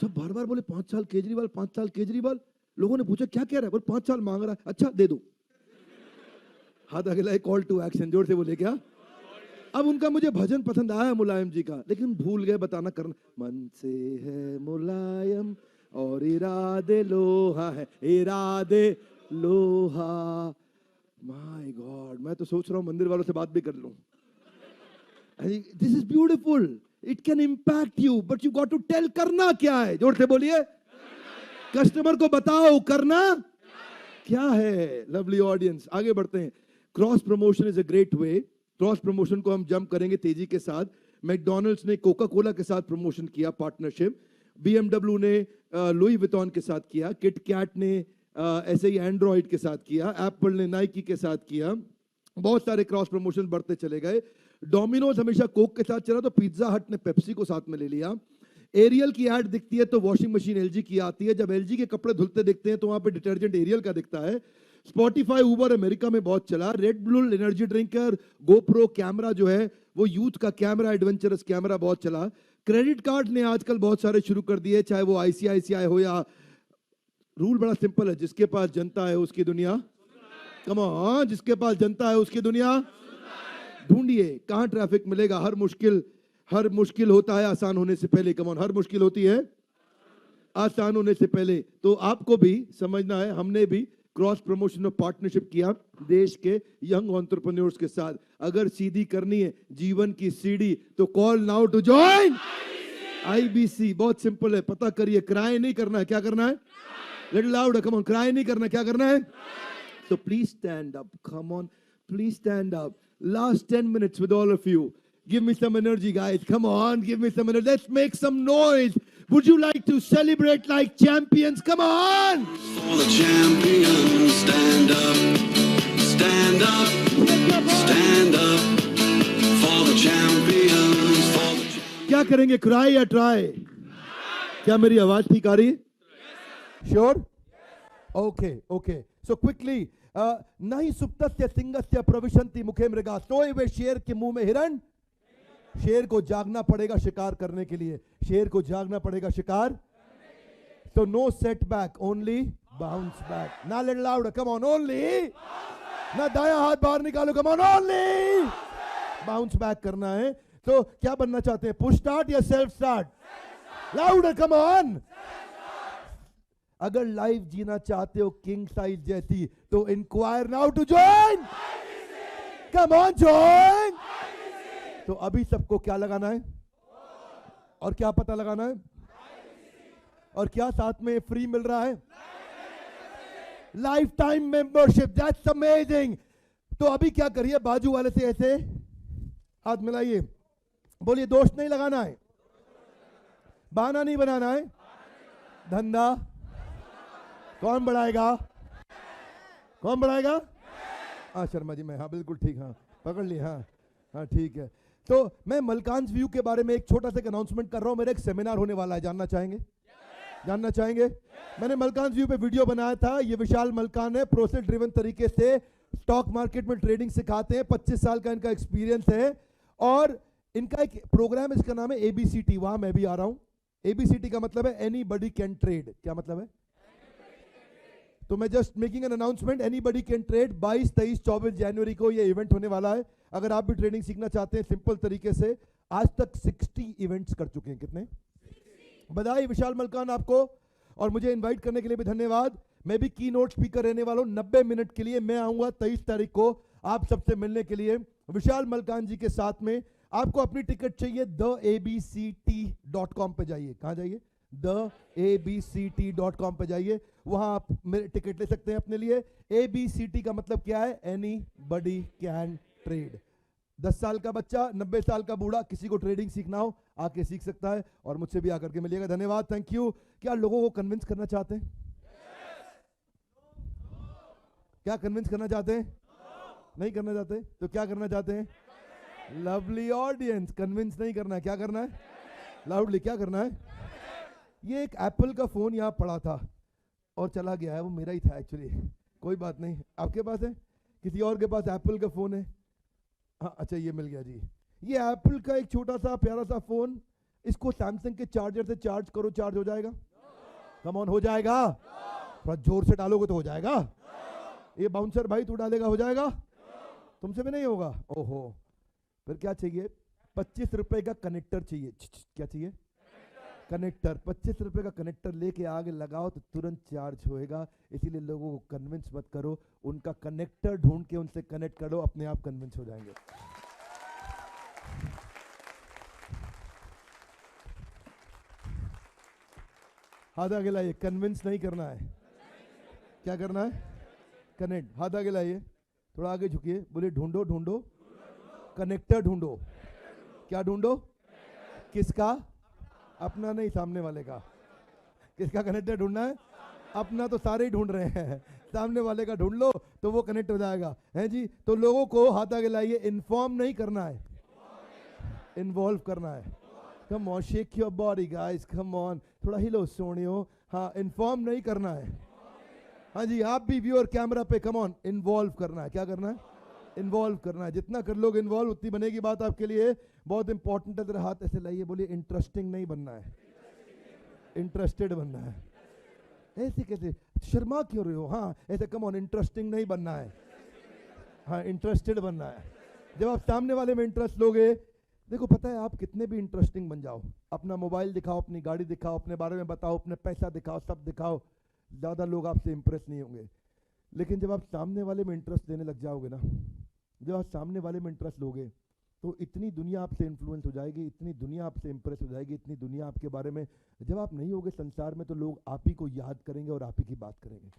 सब बार बार बोले 5 साल केजरीवाल, 5 साल केजरीवाल। लोगों ने पूछा क्या कह रहा है? बोले 5 साल मांग रहा है। अच्छा, दे दो। हाथ आगे लाए, कॉल टू एक्शन। जोर से बोले, क्या? अब उनका मुझे भजन पसंद आया मुलायम जी का, लेकिन भूल गए बताना करना। मन से है मुलायम और इरादे लोहा है, इरादे लोहा। माय गॉड, मैं तो सोच रहा हूं मंदिर वालों से बात भी कर लूं। This is beautiful, it can impact you, but you got to tell. करना क्या है? जोर से बोलिए, कस्टमर को बताओ करना क्या है। लवली ऑडियंस, आगे बढ़ते हैं। Cross promotion is a great way. Cross promotion को हम जंप करेंगे तेजी के साथ। मैकडॉनल्ड्स ने कोका कोला के साथ प्रमोशन किया, पार्टनरशिप। BMW ने लुई विटॉन के साथ किया। किट कैट ने ऐसे ही एंड्रॉइड के साथ किया। एप्पल ने नाइकी के साथ किया। बहुत सारे क्रॉस प्रमोशन बढ़ते चले गए। डोमिनोज हमेशा कोक के साथ चला, तो पिज्जा हट ने पेप्सी को साथ में ले लिया। एरियल की ऐड दिखती है तो वॉशिंग मशीन LG की आती है। जब LG के कपड़े धुलते दिखते हैं तो वहां पे डिटर्जेंट एरियल का दिखता है। स्पॉटिफाई, उबर अमेरिका में बहुत चला। Red bull energy drinker, GoPro camera जो है वो यूथ का कैमरा, एडवेंचरस कैमरा बहुत चला। क्रेडिट कार्ड ने आजकल बहुत सारे शुरू कर दिए, चाहे वो ICICI हो या। रूल बड़ा सिंपल है, जिसके पास जनता है उसकी दुनिया। कम ऑन, जिसके पास जनता है उसकी दुनिया। ढूंढिए कहां ट्रैफिक मिलेगा। हर मुश्किल होता है आसान होने से पहले। कम ऑन, हर मुश्किल होती है आसान होने से पहले। तो आपको भी समझना है, हमने भी क्रॉस प्रमोशन और पार्टनरशिप किया देश के यंग एंटरप्रेन्योर्स के साथ। अगर सीधी करनी है जीवन की सीढ़ी तो call now to join IBC। बहुत सिंपल है, पता करिए। क्राई नहीं करना है, क्या करना है? Little loud, come on. Cry नहीं करना, क्या करना है? So please stand up. Come on, please stand up. Last 10 minutes with all of you. Give me some energy, guys. Come on, give me some energy. Let's make some noise. Would you like to celebrate like champions? Come on! For the champions, stand up, stand up, stand up. For the champions, for the क्या करेंगे, cry या try? क्या मेरी आवाज ठीक आ रही है? Sure? Okay. So quickly, नहीं सुप्तस्य सिंहस्य प्रविशन्ति मुखे मृगा। सोए हुए शेर के मुंह में हिरण। शेर को जागना पड़ेगा शिकार करने के लिए। शेर को जागना पड़ेगा शिकार। तो no setback, only bounce back. ना little loud, come on, only. ना दायां हाथ बाहर निकालो, come on, only bounce back करना है। तो क्या बनना चाहते हैं, पुश स्टार्ट या self start? Louder come on. अगर लाइफ जीना चाहते हो किंग साइज जैसी तो inquire now to join. Come on join. तो अभी सबको क्या लगाना है और क्या पता लगाना है और क्या साथ में फ्री मिल रहा है? Life time membership. That's amazing. तो अभी क्या करिए, बाजू वाले से ऐसे हाथ मिलाइए, बोलिए दोस्त नहीं लगाना है, बहाना नहीं बनाना है, धंधा कौन बढ़ाएगा? कौन बढ़ाएगा? हाँ शर्मा जी, मैं हाँ बिल्कुल ठीक, हाँ पकड़ ली, हाँ हाँ ठीक है। तो मैं मलकान व्यू के बारे में एक छोटा सा अनाउंसमेंट कर रहा हूं। मेरा एक सेमिनार होने वाला है, जानना चाहेंगे? जानना चाहेंगे? मैंने मलकान व्यू पे वीडियो बनाया था। ये विशाल मलकान है, प्रोसेस ड्रिवन तरीके से स्टॉक मार्केट में ट्रेडिंग सिखाते हैं। 25 साल का इनका एक्सपीरियंस है और इनका एक प्रोग्राम, इसका नाम है एबीसीटी। वहां मैं भी आ रहा हूं। एबीसीटी का मतलब है एनीबडी कैन ट्रेड। क्या मतलब है? तो मैं just making an announcement, anybody can trade. 22, 23, 24 जनवरी को ये इवेंट होने वाला है। अगर आप भी ट्रेडिंग सीखना चाहते हैं सिंपल तरीके से, आज तक 60 इवेंट्स कर चुके हैं। कितने? बधाई विशाल मलकान आपको, और मुझे इनवाइट करने के लिए भी धन्यवाद। मैं भी की नोट स्पीकर रहने वाला हूं 90 मिनट के लिए। मैं आऊंगा 23 तारीख को आप सबसे मिलने के लिए विशाल मलकान जी के साथ में। आपको अपनी टिकट चाहिए theabct.com पे जाइए। कहां जाइए? theabct.com पे जाइए, वहां आप मेरे टिकट ले सकते हैं अपने लिए। ABCT का मतलब क्या है? Anybody can trade. 10 साल का बच्चा, 90 साल का बूढ़ा, किसी को ट्रेडिंग सीखना हो आके सीख सकता है और मुझसे भी आकर के मिलिएगा। धन्यवाद, थैंक यू। क्या लोगों को कन्विंस करना चाहते हैं? क्या कन्विंस करना चाहते हैं? नहीं करना चाहते? तो क्या करना चाहते हैं? लवली ऑडियंस, कन्विंस नहीं करना है, क्या करना है? लाउडली क्या करना है? ये एक एप्पल का फोन यहाँ पड़ा था और चला गया है, वो मेरा ही था एक्चुअली। कोई बात नहीं, आपके पास है? किसी और के पास एप्पल का फोन है? हाँ अच्छा, ये मिल गया जी। ये एप्पल का एक छोटा सा प्यारा सा फोन, इसको सैमसंग के चार्जर से चार्ज करो, चार्ज हो जाएगा? कम ऑन, हो जाएगा? थोड़ा जोर से डालोगे तो हो जाएगा। ये बाउंसर भाई तू डालेगा, हो जाएगा? तुमसे भी नहीं होगा? ओहो, फिर क्या चाहिए? 25 रुपए का कनेक्टर चाहिए। क्या चाहिए? कनेक्टर। 25 रुपए का कनेक्टर लेके आगे लगाओ तो तुरंत चार्ज होएगा। इसीलिए लोगों को कन्विंस मत करो, उनका कनेक्टर ढूंढ के उनसे कनेक्ट करो, अपने आप कन्विंस हो जाएंगे। हाथ आगे लाइए, कन्विंस नहीं करना है। क्या करना है? कनेक्ट। हाथ आगे लाइए, थोड़ा आगे झुकिए, बोले ढूंढो ढूंढो, कनेक्टर ढूंढो। क्या ढूंढो? किसका? अपना नहीं, सामने वाले का। किसका कनेक्टर ढूंढना है? अपना तो सारे ही ढूंढ रहे हैं, सामने वाले का ढूंढ लो तो वो कनेक्ट हो जाएगा, है जी। तो लोगों को हाथ आगे लाइए, इन्फॉर्म नहीं करना है, इन्वॉल्व करना है। Come on, shake your body guys, come on, थोड़ा हिलो सोनियो। हाँ, इन्फॉर्म नहीं करना है। हाँ जी, आप भी व्यूअर कैमरा पे, कम ऑन, इन्वॉल्व करना है। क्या करना है? इन्वॉल्व करना है। जितना कर लोग इन्वॉल्व, उतनी बनेगी बात आपके लिए। बहुत इंपॉर्टेंट है। जरा हाथ ऐसे लाइए, बोलिए इंटरेस्टिंग नहीं बनना है, इंटरेस्टेड बनना है। ऐसे कैसे? शर्मा क्यों रहे हो? हाँ ऐसे, कम ऑन, इंटरेस्टिंग नहीं बनना है, हाँ इंटरेस्टेड बनना है। जब आप सामने वाले में इंटरेस्ट लोगे, देखो पता है, आप कितने भी इंटरेस्टिंग बन जाओ, अपना मोबाइल दिखाओ, अपनी गाड़ी दिखाओ, अपने बारे में बताओ, अपने पैसा दिखाओ, सब दिखाओ, ज़्यादा लोग आपसे इंप्रेस नहीं होंगे। लेकिन जब आप सामने वाले में इंटरेस्ट लेने लग जाओगे ना, जब आप सामने वाले में इंटरेस्ट लोगे, तो इतनी दुनिया आपसे इन्फ्लुएंस हो जाएगी, इतनी दुनिया आपसे इंप्रेस हो जाएगी, इतनी दुनिया आपके बारे में, जब आप नहीं होगे संसार में, तो लोग आप ही को याद करेंगे और आप ही की बात करेंगे।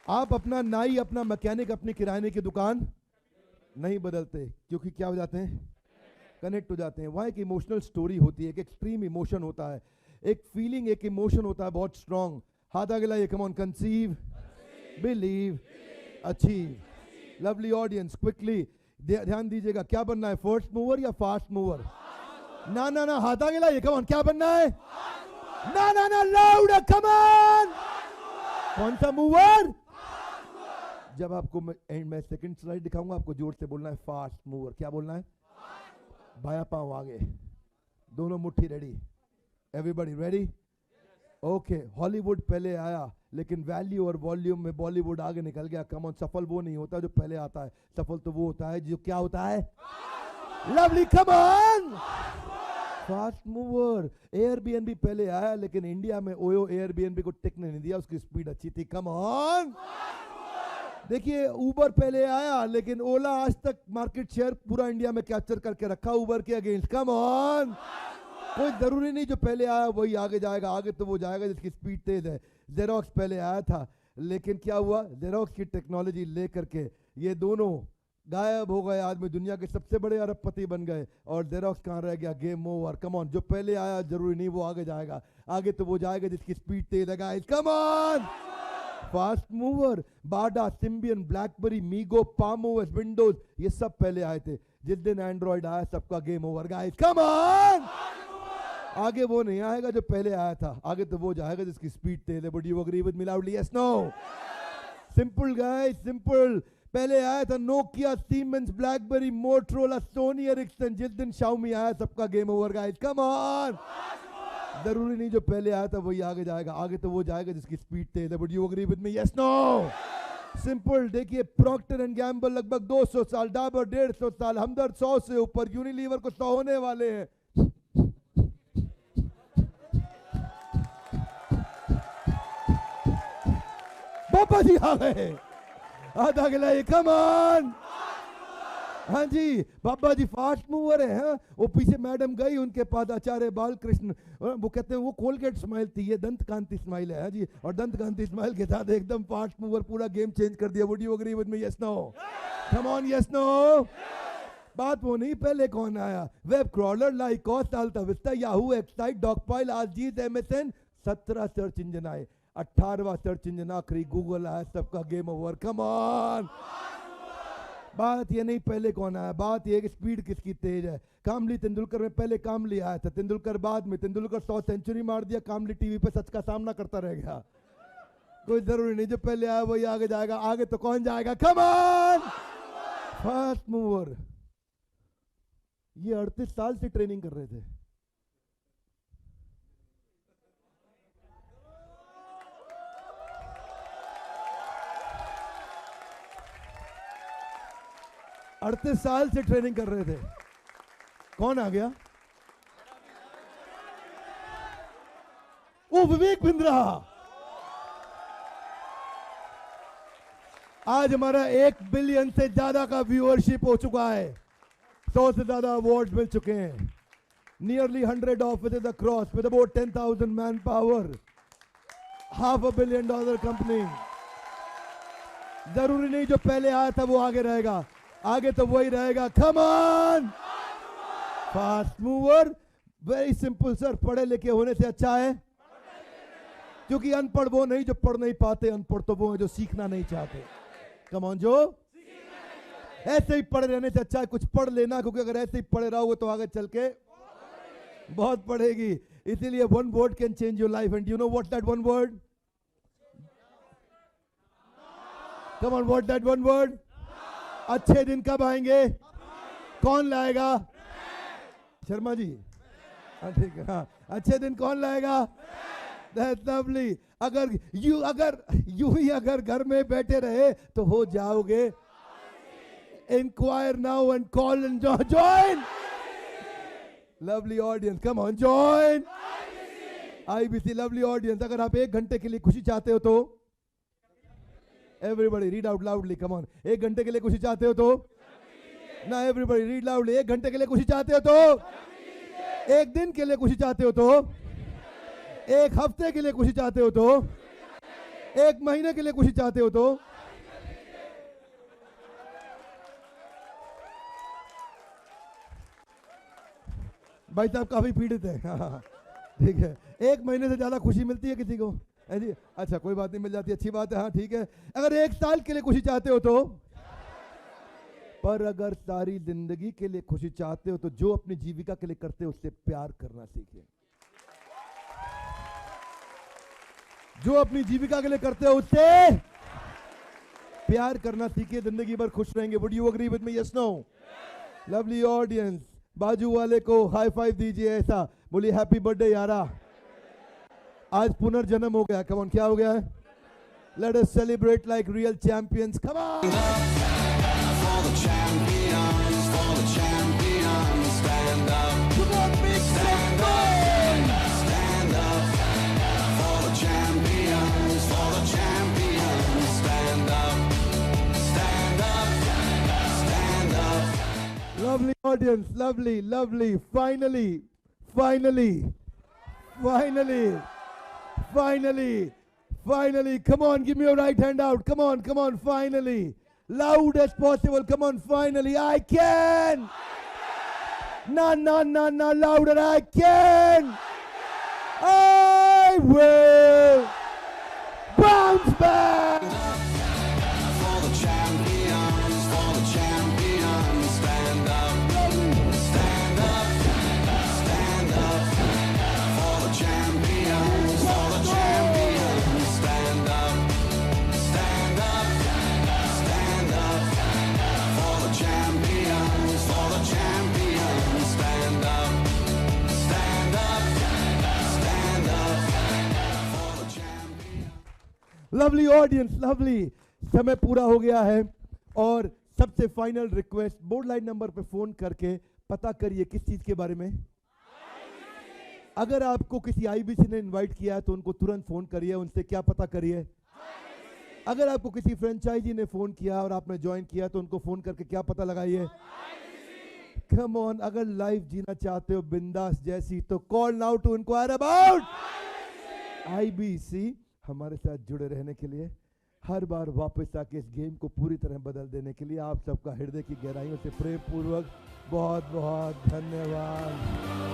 आप अपना नाई, अपना मैकेनिक, अपनी किराने की दुकान नहीं बदलते, क्योंकि क्या हो जाते हैं? कनेक्ट हो जाते हैं। वहाँ एक इमोशनल स्टोरी होती है, एक एक्सट्रीम इमोशन होता है, एक फीलिंग, एक इमोशन होता है बहुत स्ट्रांग। हाथ आगे लाइए, come on, conceive, believe, achieve. Lovely audience, quickly ध्यान दीजिएगा, क्या बनना है? फर्स्ट मूवर या फास्ट मूवर? ना ना ना, हाथ आगे लाइए, कम ऑन, क्या बनना है? ना ना ना, लाउड, कम ऑन। कौन सा मूवर? जब आपको मैं सेकंड स्लाइड दिखाऊंगा, आपको जोर से बोलना है फास्ट मूवर। क्या बोलना है? बाया पांव आगे, दोनों मुट्ठी ready. Everybody ready? Okay. Hollywood पहले आया, लेकिन वैल्यू और वॉल्यूम में बॉलीवुड आगे निकल गया। कम ऑन, सफल वो नहीं होता जो पहले आता है, सफल तो वो होता है जो क्या होता है, lovely, come on, fast mover. Airbnb पहले आया, लेकिन इंडिया में ओयो एयरबीएनबी को टिकने नहीं दिया, उसकी स्पीड अच्छी थी। Come on. देखिए उबर पहले आया, लेकिन ओला आज तक मार्केट शेयर पूरा इंडिया में कैप्चर करके रखा उबर के अगेंस्ट। Come on. कोई जरूरी नहीं जो पहले आया वही आगे जाएगा, आगे तो वो जाएगा जिसकी स्पीड तेज है। जेरोक्स पहले आया था, लेकिन क्या हुआ, जेरोक्स की टेक्नोलॉजी लेकर के ये दोनों गायब हो गए, आदमी दुनिया के सबसे बड़े अरबपति बन गए, और जेरोक्स कहाँ रह गया, गेम ओवर। कम ऑन, जो पहले आया जरूरी नहीं वो आगे जाएगा, आगे तो वो जाएगा जिसकी स्पीड तेज है। Guys come on, fast mover. Bada, Symbian, BlackBerry, MeeGo, Palm OS, Windows, ये सब पहले आए थे। जिस दिन एंड्रॉइड आया सबका game over. Guys come on, आगे वो नहीं आएगा जो पहले आया था, आगे तो वो जाएगा जिसकी स्पीड तेज है। Would you agree with me loudly, yes no? Simple guys, simple. पहले आया था Nokia, Siemens, BlackBerry, Motorola, Sony Ericsson. जिस दिन शाओमी आया सबका game over. Guys come on, जरूरी नहीं जो पहले आया था वही आगे जाएगा, आगे तो वो जाएगा जिसकी स्पीड तेज है। Would you agree with me, yes no? Simple. देखिए प्रॉक्टर एंड गैम्बल लगभग 200 साल, डाबर 150 साल, हमदर्द 100 से ऊपर, यूनिलीवर को 100 होने वाले हैं। पापा जी आ गए, आधा गिलाए, कम ऑन। हाँ जी, बाबा जी फास्ट मूवर है। हाँ? वो पीछे मैडम गई, उनके पास आचार्य बालकृष्ण, वो कहते हैं वो कोलगेट स्माइल थी, ये दंत कांति स्माइल है। हाँ जी, और दंत कांति स्माइल के साथ एकदम फास्ट मूवर, पूरा गेम चेंज कर दिया। Would you agree with me, yes no? Come on, yes no? बात वो नहीं पहले कौन आया, web crawler, Lycos, AltaVista, Yahoo, Excite, Dogpile, आजीज, एमएसएन। 17 सर्च इंजन आए, 18वां सर्च इंजन आखिरी गूगल आया, सबका गेम ओवर। Come on. बात ये नहीं पहले कौन आया, बात ये कि स्पीड किसकी तेज है। कामली तेंदुलकर में पहले कामली आया था, तेंदुलकर बाद में। तेंदुलकर 100 सेंचुरी मार दिया, कामली टीवी पे सच का सामना करता रह गया। कोई जरूरी नहीं जो पहले आया वही आगे जाएगा, आगे तो कौन जाएगा, कम ऑन, फास्ट मूवर। ये 38 साल से ट्रेनिंग कर रहे थे। अड़तीस साल से ट्रेनिंग कर रहे थे। कौन आ गया, वो विवेक बिंद्रा। आज हमारा 1 बिलियन से ज्यादा का व्यूअरशिप हो चुका है, 100 से ज्यादा अवार्ड मिल चुके हैं, nearly 100 offices across with about 10,000 man power, $500 million company. जरूरी नहीं जो पहले आया था वो आगे रहेगा, आगे तो वही रहेगा। Come on, fast mover. Very simple sir, पढ़े लिखे होने से अच्छा है, क्योंकि अनपढ़ वो नहीं जो पढ़ नहीं पाते, अनपढ़ तो वो है जो सीखना नहीं चाहते। कम ऑन, जो ऐसे ही पढ़े रहने से अच्छा है कुछ पढ़ लेना, क्योंकि अगर ऐसे ही पढ़े रहोगे तो आगे चल के बहुत पढ़ेगी। इसीलिए one word can change your life, and you know what that one word, come on, what that one word. अच्छे दिन कब आएंगे, कौन लाएगा, शर्मा जी? हाँ ठीक है, हाँ, अच्छे दिन कौन लाएगा, दैट्स लवली। अगर यूं ही अगर घर में बैठे रहे तो हो जाओगे। Enquire now and call and join. Lovely audience, come on, join IBC. Lovely audience, अगर आप 1 घंटे के लिए खुशी चाहते हो तो everybody read out loudly, come on. 1 घंटे के लिए खुशी चाहते हो तो ना, एवरीबॉडी रीड लाउडली। 1 घंटे के लिए खुशी चाहते हो तो, 1 दिन के लिए खुशी चाहते हो तो, 1 हफ्ते के लिए खुशी चाहते हो तो, 1 महीने के लिए खुशी चाहते हो तो, भाई साहब काफी पीड़ित है। हाँ ठीक है, 1 महीने से ज्यादा खुशी मिलती है किसी को? है जी, अच्छा कोई बात नहीं, मिल जाती है, अच्छी बात है। हाँ ठीक है, अगर 1 साल के लिए खुशी चाहते हो तो, पर अगर सारी जिंदगी के लिए खुशी चाहते हो तो जो अपनी जीविका के लिए करते हो उससे प्यार करना सीखिए। जो अपनी जीविका के लिए करते हो उससे प्यार करना सीखिए, जिंदगी भर खुश रहेंगे। Would you agree with me, yes no? Lovely audience, बाजू वाले को हाई फाइव दीजिए, ऐसा बोलिए हैप्पी बर्थडे यारा। आज पुनर्जन्म हो गया। कम ऑन, क्या हो गया है? Let us celebrate like real champions. Come on. For the champions, for the champions, stand up. Come on, big Stand up, stand up. For the champions, stand up. Stand up, stand up. Lovely audience, lovely, lovely. Finally, finally, finally, finally, finally. Come on, give me your right hand out. Come on, finally. Loud as possible. Come on, finally. I can. No, louder. I can. I will bounce back. For the champions, stand up. Stand up, stand up. For the champions, stand up. Stand up, stand up. For the champions, stand up. Stand up, stand up. For the champions. Lovely audience, lovely. समय पूरा हो गया है और सबसे final request, board line number पे phone करके पता करिए किस चीज के बारे में. अगर आपको किसी आईबीसी ने इनवाइट किया है तो उनको तुरंत फोन करिए, उनसे क्या पता करिए. अगर आपको किसी फ्रेंचाइजी ने फोन किया और आपने ज्वाइन किया तो उनको फोन करके क्या पता लगाइए. कम ऑन, अगर लाइफ जीना चाहते हो बिंदास जैसी तो call now to enquire about IBC. हमारे साथ जुड़े रहने के लिए, हर बार वापस आके इस गेम को पूरी तरह बदल देने के लिए आप सबका हृदय की गहराइयों से प्रेम पूर्वक बहुत बहुत धन्यवाद.